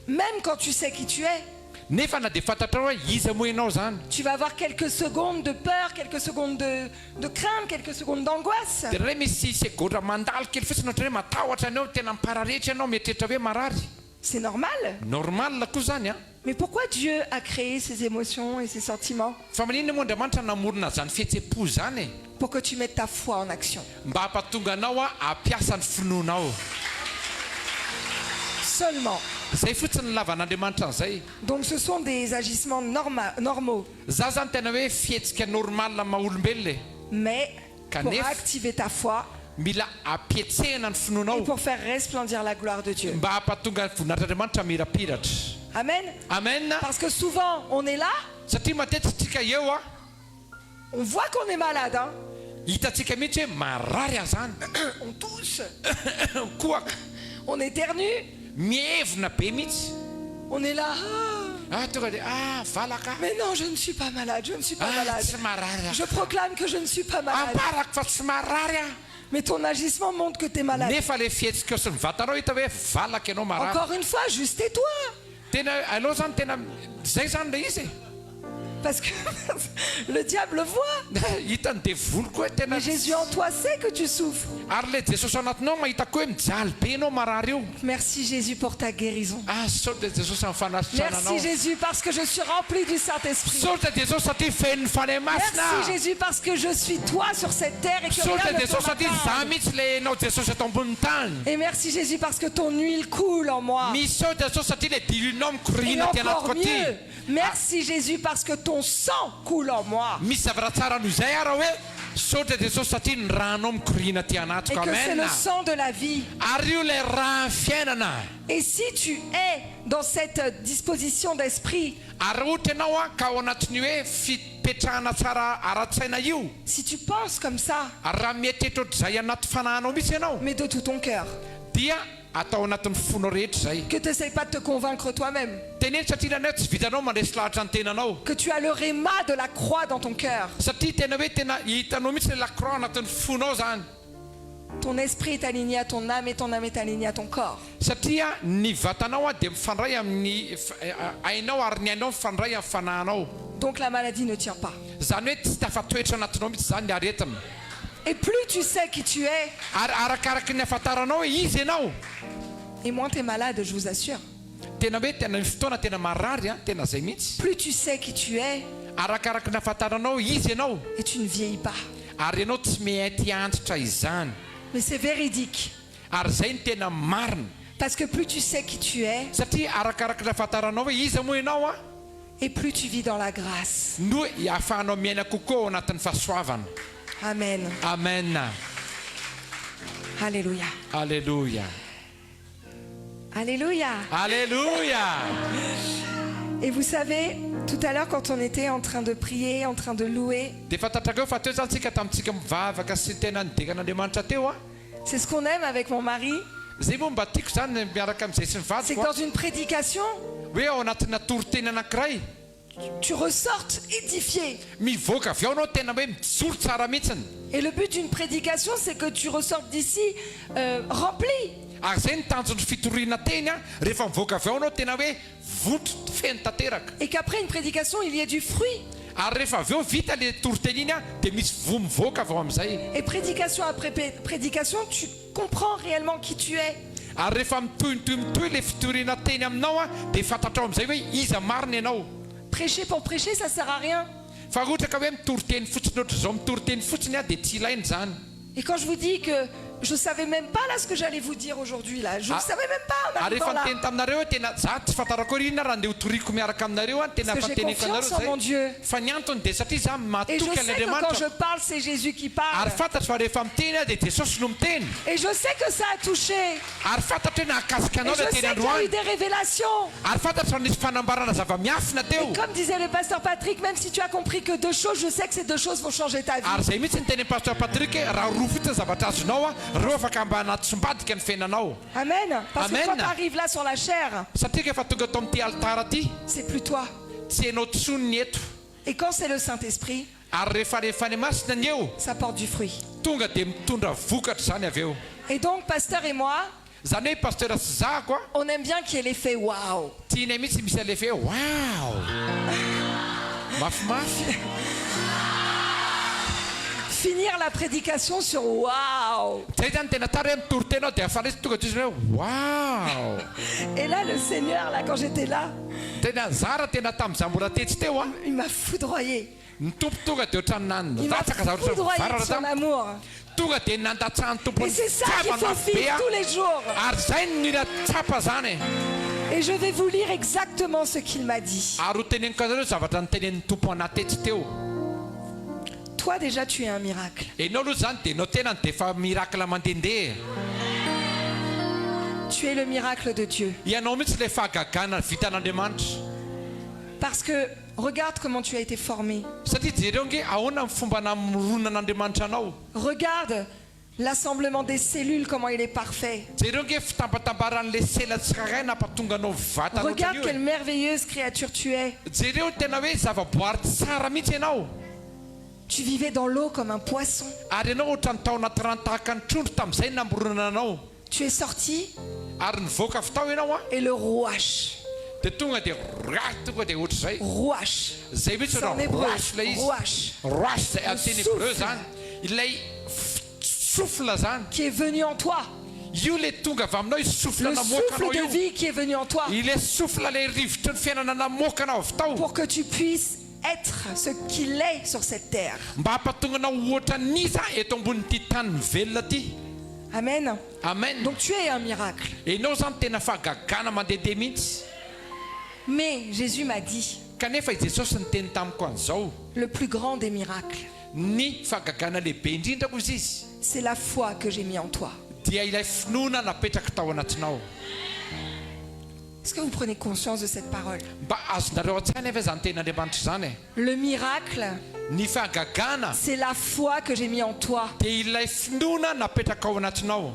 même quand tu sais qui tu es, Nefa na dia fantatra hoe iza moa ianao zany. tu vas avoir quelques secondes de peur, quelques secondes de crainte, quelques secondes d'angoisse. Dia raha misy segonda mandalo kely fotsiny ohatra hoe matahotra anao tena mipararehetra ianao mieritreritra hoe marary. C'est normal. Normal koa zany a. Mais pourquoi Dieu a créé ces émotions et ces sentiments? Fa maninona moa Andriamanitra namorona zany fihetsem-po zany e? Pour que tu mettes ta foi en action. Mba hampatonga anao hampiasa ny finoanao. Seulement. Zay fotsiny ny lavan'Andriamanitra an'izay. Donc ce sont des agissements normaux. Za zany tena hoe fihetsika normal maha-olombelona e. Mais pour Canef. activer ta foi Mila ampietsehana ny et finoanao pour faire resplendir la gloire de Dieu. mba hampatonga ny voninahitran'Andriamanitra mirapiratra. Amen. Amen. Parce que souvent on est là, Satria matetika eo on voit qu'on est malade, hein? hitantsika mihitsy hoe marary aho zany. On tousse, Kohaka on éternue, mievina be mihitsy. on est là. Tonga dia valaka. Mais non, je ne suis pas malade, je ne suis pas malade. Tsy marary Je proclame que je ne suis pas malade. amparako fa tsy marary aho. Mais ton agissement montre que tu es malade. Nefa le fihetsika sy ny vatanao hita hoe valaka ianao marary. Encore une fois, juste tais-toi. Tena aleo zany tena zay zany le izy. Parce que le diable voit. Hitany devoly koa tena. Mais Jésus en toi sait que tu souffres. Ary le Jesosy anatinao mahita koa hoe mijaly be ianao marary io. Merci Jésus pour ta guérison. Saotra Jesosy amin'ny fanasitrananao. Merci Jésus parce que je suis rempli du Saint-Esprit. Saotra Jesosy satria fen'ny fanahy masina. Merci Jésus parce que je suis toi sur cette terre et que Saotra rien ne peut Jesosy satria za m'atteindre. mihitsy le nao Jesosy eto ambony tany. Et merci Jésus parce que ton huile coule en moi. Misaotra Jesosy satria le diloninao Et mikorina ty anatiko encore aty. mieux, merci Jésus parce que ton sang coule en moi. Misy zavatra tsara noho izay raha hoe saotra Jesosy satria ny ranao mikorina ty Et anatiko. que c'est Amen. le sang de la vie. Ary io le raha fiainana. Et si tu es dans cette disposition d'esprit, Ary ohatra ianao ka ao anatin'ny hoe fipetrahana tsara ara-tsaina io. si tu penses comme ça, Ary raha mieritreritra ohatr'izay anaty fanahinao mihitsy ianao mais de tout ton cœur, dia atao anatin'ny fonao rehetra zay. que tu n'essayes pas de te convaincre toi-même, Teneny satria nanao tsy vitanao mandresy lahatra ny tenanao. que tu as le réma de la croix dans ton cœur, Satria tena hoe tena hitanao mihitsy le lacroix anatin'ny fonao zany. ton esprit est aligné à ton âme et ton âme est alignée à ton corps. satria ny vatanao dia mifandray amin'ny ainao ary ny ainao mifandray amin'ny fanahinao. Donc la maladie ne tient pas. Zany hoe tsy tafatoetra anatinao mihitsy zany ny aretina. Et plus tu sais qui tu es, Ary arakaraky ny afantaranao hoe izy ianao, et moins tu es malade, je vous assure. tena hoe tena ny fotoana tena marary tena zay mihitsy. Plus tu sais qui tu es, Arakaraky ny afantaranao izy ianao, et tu ne vieillis pas. ary ianao tsy mety antitra izany. Mais c'est véridique. Ary zay ny tena marina, Parce que plus tu sais qui tu es, satria arakaraky ny afantaranao hoe izy moa ianao et plus tu vis dans la grâce. no ahafahanao miaina kokoa ao anatin'ny fahasoavana. Amen. Amen. Alléluia. Alléluia. Alléluia. Alléluia. Et vous savez, tout à l'heure quand on était en train de prier, en train de louer, Dia fantatrako fa teo zany tsika tamintsika mivavaka sy tena nidekan'Andriamanitra teo c'est ce qu'on aime avec mon mari, zay moa mba tiako zany miaraka amin'izay sy c'est que mivadiko dans une prédication, hoe ao anatina toriteny anankiray tu ressortes édifié. mivoaka avy ao anao tena hoe mijoro tsara mihitsiny. Et le but d'une prédication, c'est que tu ressortes d'ici rempli. Ary zay ny tanjon'ny fitoriana teny rehefa mivoaka avy ao anao tena hoe votro feno tanteraka. Et qu'après une prédication, il y ait du fruit. Ary rehefa avy eo vita le toriteny iny dia misy vo mivoaka avy ao amin'izay. Et prédication après prédication, tu comprends réellement qui tu es. Ary rehefa mitohy le fitoriana teny aminao dia fantatrao amin'izay hoe iza marina ianao. Prêcher pour prêcher, ça sert à rien. Fa ohatra ka hoe mitoriteny fotsiny ohatry zao mitoriteny fotsiny dia tsy ilainy zany. Et quand je vous dis que je savais même pas là ce que j'allais vous dire aujourd'hui là, je ne savais même pas en Ary arrivant rehefa là. niteny taminareo hoe tena za tsy fantarako inona raha andeha hotoriko miaraka aminareo tena Parce que j'ai fanteniko confiance en mon anareo Dieu. zay. Fa ny antony dia satria za Et je matoky sais que quand je an'Andriamanitra. parle, c'est Jésus qui parle. Ary fantatro fa rehefa miteny dia Jesosy no miteny. Et je sais que ça a touché. Ary fantatro hoe nahakasika Et anao je le sais teny qu'il y a eu androany. des révélations. Ary fantatro fa nisy fanambarana zava-miafina teo. Et comme disait le pasteur Patrick, même si tu as compris que deux choses, je sais que ces deux choses vont changer ta vie. Ary zay mihitsy ny teny pasteur Patrick raha roa fotsiny zavatra azonao reo afaka mba anaty sombadika ny fiainanao. Amen. Parce que Amen. quand tu arrives là sur la chair, Satria rehefa tonga tao amin'ity altara ty c'est plus toi. tsy hainao tsony eto. Et quand c'est le Saint-Esprit, Ary rehefa ny masina ny eo ça porte du fruit. tonga dia mitondra vokatra zany avy eo. Et donc, pasteur et moi, Zany hoe pasteur sy zahako on aime bien qu'il y ait l'effet waouh. tianay mihitsy misy alefa hoe wow mafimafy. Finir la prédication sur waouh. Zay zany tena tara hoe mitory-tenao dia afaresy tonga tsisy hoe wow. Et là, le Seigneur, là, quand j'étais là, Tena zara tena tamin'izany mbola tetsy teo il m'a foudroyé. ny tompo tonga dia ohatrany Il m'a nandatsaka zavatra foudroyé de varatra son tamy amour. tonga dia nandatsahany tompo Et c'est ça qu'il faut mafy be vivre tous les jours. ary zay ny mila tsapa zany. Et je vais vous lire exactement ce qu'il m'a dit. Ary ho teneniko anareo zavatra nytenen'ny tompo anaty tetsy teo. Toi déjà, tu es un miracle. Ianao aloha zany dia nao tena dia efa mirakla mandehandeha. Tu es le miracle de Dieu. Ianao mihitsy le fahagagana vitan'Andriamanitra. Parce que regarde comment tu as été formé. Satria jereo nge ahoana ny fomba namoronan'Andriamanitra anao. Regarde l'assemblement des cellules, comment il est parfait. Jereo nge fitambatambaran'le sela tsirairay nampatonga anao vatana Regarde quelle ohatrany io. merveilleuse créature tu es. Jereo tena hoe zavaboary tsara mihitsy ianao. Tu vivais dans l'eau comme un poisson. Ary ianao ohatrany tao anaty rano tahaka ny trondro tamin'izay namoronana anao. Tu es sorti Ary nivoaka avy tao ianao et le rouache. dia tonga dia tonga dia ohatr'izay. Rouache. Zay mihitsy C'est en raha hébreu. roasy ilay izy. Rouache. Roasy zay amin'ny teny hébreu Souffle. zany. Ilay souffle zany. Qui est venu en toi. Io le tonga avy aminao io souffle Le namoaka souffle anao de io. vie qui est venu en toi. Ile souffle le rivotry ny fiainana namoaka anao avy tao. Pour que tu puisses être ce qu'il est sur cette terre. Mba hampatonga anao ohatra nisa eto ambonin'ity tany velona ty. Amen. Amen. Donc tu es un miracle. Ianao zany tena fahagagana mandehandeha mihitsy. Mais Jésus m'a dit, Kanefa i Jesosy niteny tamiko an'izao, le plus grand des miracles, ny fahagagana lehibe indrindra koa izy c'est la foi que j'ai mis en toi. dia ilay finoana napetraka tao anatinao. Est-ce que vous prenez conscience de cette parole? Mba azonareo an-tsaina efa zany ten'Andriamanitra zany e. Le miracle, Ny fahagagana c'est la foi que j'ai mis en toi. dia ilay finoana napetraka ao anatinao.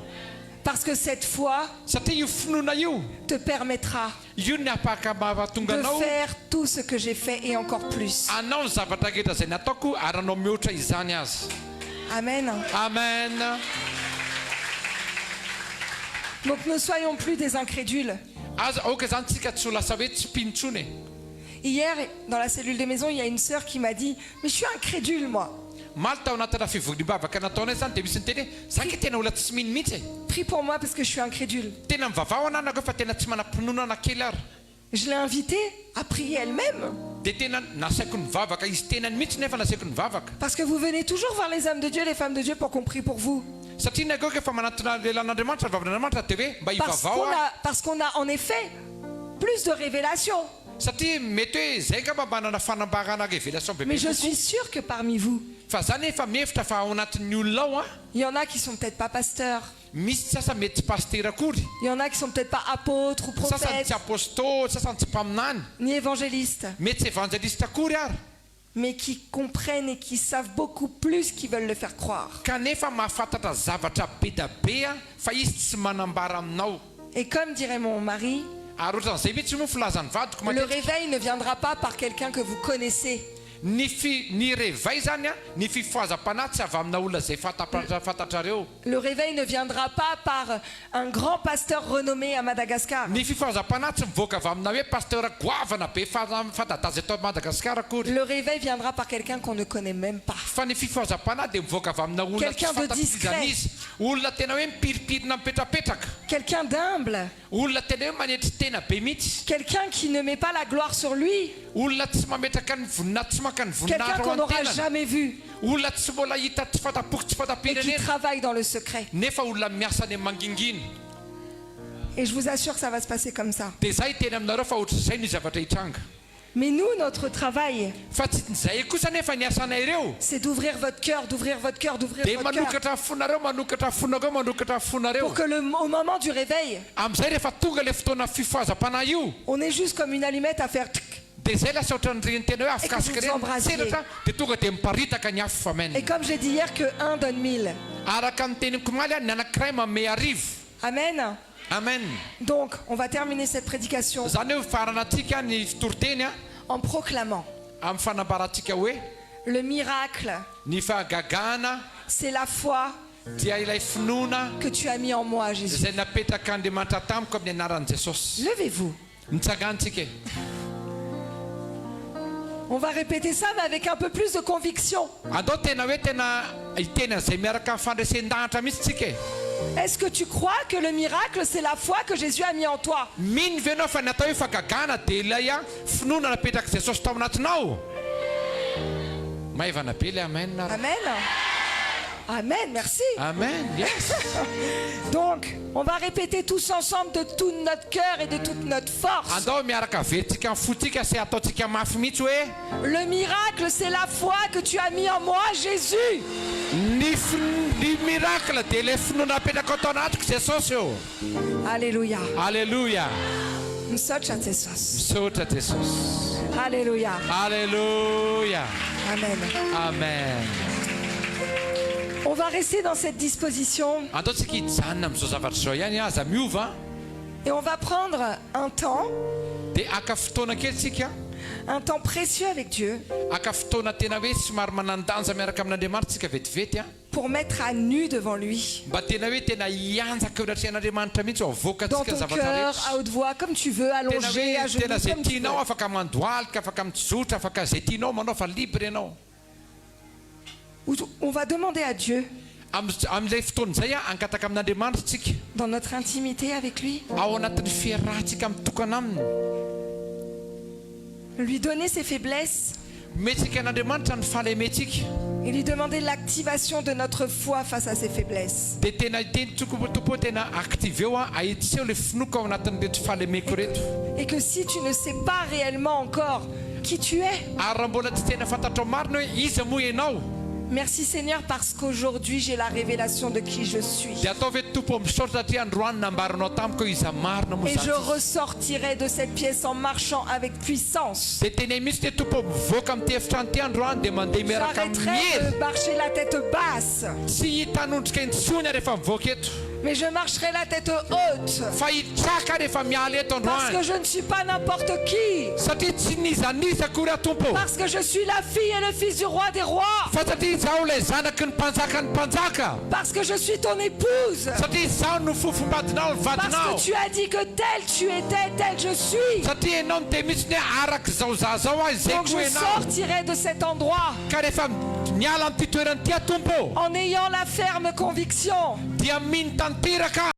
Parce que cette foi Satria io finoana io, te permettra io ny apaka mahatonga de anao faire tout ce que j'ai fait et encore plus. anao ny zavatra rehetra izay nataoko ary anao mihoatra izany azy. Amen. Amen. Donc ne soyons plus des incrédules. aza aoka zany tsika tsy ho lasa hoe tsy mpinotsony. Hier, dans la cellule de maison, il y a une sœur qui m'a dit « Mais je suis incrédule, moi. Maly tao anatina fivognibavaka nataonay zany dia misy niteny hoe za ke tena olona tsy mino mihitsy e. Prie pour moi parce que je suis incrédule. Tena mivavao ananako fa tena tsy manam-pinoana kely ary. Je l'ai invitée à prier elle-même. Dia tena nasaiko nivavaka izy tenany mihitsy nefa nasaiko nivavaka. Parce que vous venez toujours voir les hommes de Dieu, les femmes de Dieu pour qu'on prie pour vous. Satria nagao efa manatona lelan'Andriamanitra vavan'Andriamanitra dia hoe mba hivavao Parce qu'on a en effet plus de révélations. satria mety hoe zay ka mba manana fanambarana révélation bebe Mais je kokoa. suis sûre que parmi vous, Fa zany efa mihevitra fa ao anatin'ny olona ao il y en a qui sont peut-être pas pasteurs. misy sasa mety tsy paster akory, Il y en a qui sont peut-être pas apôtres ou sasany prophètes, tsy apôstôly, sasany tsy mpaminany, ni évangélistes, mety tsy évangéliste akory ary, mais qui comprennent et qui savent beaucoup plus qu'ils veulent le faire croire. kanefa mahafantatra zavatra be da be fa izy tsy manambara aminao. Et comme dirait mon mari, Ary ohatran'izay mihitsy moa filazan'ny vadiko le matetika. réveil ne viendra pas par quelqu'un que vous connaissez. Ny réveil zany ny fifohazam-panahy tsy avy amina olona zay fantatrareo. Le réveil ne viendra pas par un grand pasteur renommé à Madagascar. Ny fifohazam-panahy tsy mivoaka avy amina hoe pasteur goavana be fantadazy eto Madagasikara akory. Le réveil viendra par quelqu'un qu'on ne connaît même pas. Fa ny fifohazam-panahy dia mivoaka avy amina olona tsy Quelqu'un de fantatrizana discret. izy, olona tena hoe mipiripirina mipetrapetraka, Quelqu'un d'humble. olona tena hoe manetry tena be mihitsy, Quelqu'un qui ne met pas la gloire sur lui. olona tsy mametraka ny voninahitra, tsy maka ny Quelqu'un voninahitra qu'on ao n'aura an-tenany, jamais vu olona tsy mbola hita tsy fantapoko tsy et qui fantapirenena, travaille dans le secret. nefa olona miasa any manginginy. Et je vous assure que ça va se passer comme ça. Dia zay teny aminareo fa ohatr'izay ny zavatra hitranga. Mais nous, notre travail, Fa tsy zay kosa nefa ny asanay ireo c'est d'ouvrir votre cœur, d'ouvrir votre cœur, d'ouvrir dia votre cœur. manokatra fonareo, manokatra fonareo, manokatra fonareo. Pour que au moment du réveil, Amin'izay rehefa tonga le fotoana fifohazam-panahy io, on est juste comme une allumette à faire tchic. dia zay lasa ohatran'ireny tena hoe afokasika Et que reny vous embrasiez. tseratra dia tonga dia miparitaka ny afo famena. Et comme j'ai dit hier que 1 donne 1000. Araka ny teniko maly ny anankiray manome arivo. Amen. Amen. Donc, on va terminer cette prédication Zany hoe faranantsika ny fitoriteny en proclamant amin'ny fanambarantsika hoe le miracle, ny fahagagana c'est la foi dia ilay finoana que tu as mis en moi, Jésus. izay napetraka Andriamanitra tamiko amin'ny anaran'i Jesosy. Levez-vous. Mitsangantsika e. On va répéter ça, mais avec un peu plus de conviction. Andao tena hoe tena hiteny an'izay miaraka amin'ny fandresen-dahatra mihitsy tsika e. Est-ce que tu crois que le miracle, c'est la foi que Jésus a mis en toi? Mino ve anao fa natao hoe fahagagana dia ilay finoana napetraka Jesosy tao anatinao? Maivana be le amen. Amen. Amen, merci. Amen. Yes. Donc, on va répéter tous ensemble de tout notre cœur et de toute notre force. Andao miaraka verytsika amin'ny fotsika sy ataontsika mafy mihitsy hoe Le miracle, c'est la foi que tu as mis en moi, Jésus. ny miracle dia le finoana napetraka atao anatiko Jesosy eo. Alléluia. Alléluia. Msocha tesos. Misaotra Jesosy. Alléluia. Alléluia. Amen. Amen. On va rester dans cette disposition Ataontsika hijanona amin'izao zavatra izao ihany aza miova et on va prendre un temps dia aka fotoana kely tsika, un temps précieux avec Dieu aka fotoana tena hoe somary manandanja miaraka amin'Andriamanitra tsika vetivety pour mettre à nu devant lui, mba tena hoe tena hianjaka eo anatrian'Andriamanitra mihitsy ho avoaka dans tsika ton zavatra cœur, rehetra. à haute voix, comme tu veux, Tena allongé, à hoe genoux, tena zay comme tu veux. tianao afaka mandoalika, afaka mitsotra, afaka zay tianao manao fa libre ianao. Où on va demander à Dieu, Amin'ilay fotoana izay ankataka amin'Andriamanitra tsika dans notre intimité avec lui, ao anatin'ny fiarahantsika mitokana aminy, lui donner ses faiblesses metsika an'Andriamanitra ny fahalementsika et lui demander l'activation de notre foi face à ses faiblesses. dia tena hiteny tompo tena active eo ahitseo le finoka ao anatin'reto fahalemeko reto. Et que si tu ne sais pas réellement encore qui tu es, Ary raha mbola tsy tena fantatrao marina hoe iza moa ianao merci Seigneur parce qu'aujourd'hui j'ai la révélation de qui je suis. dia atao ve tompo misaotra satria androany nambaranao tamiko iza marina moa Et je zany. ressortirai de cette pièce en marchant avec puissance. dia tena misy te tompo mivoaka amin'ny tefitrano ty androany dia mandeha miaraka J'arrêterai amin'nyery de marcher la tête basse. tsy hitanondrika intsony rehefa mivoaka eto. Mais je marcherai la tête haute. fa hitraka rehefa miala eto Parce que androany je ne suis pas n'importe qui. satria tsy nizanizako raha tompo Parce que je suis la fille et le fils du roi des rois. fa satria zaho ilay zanaky ny mpanjaka ny mpanjaka Parce que je suis ton épouse. satria zaho no fofombadinao ny Parce vadinao que tu as dit que tel tu étais, tel je suis. satria ianao no de mihitsy ny hoe araky zao zao azy zay Donc koa je ianao sortirai de cet endroit ka rehefa miala amin'ity toerany ty tompo en ayant la ferme conviction dia mino tanteraka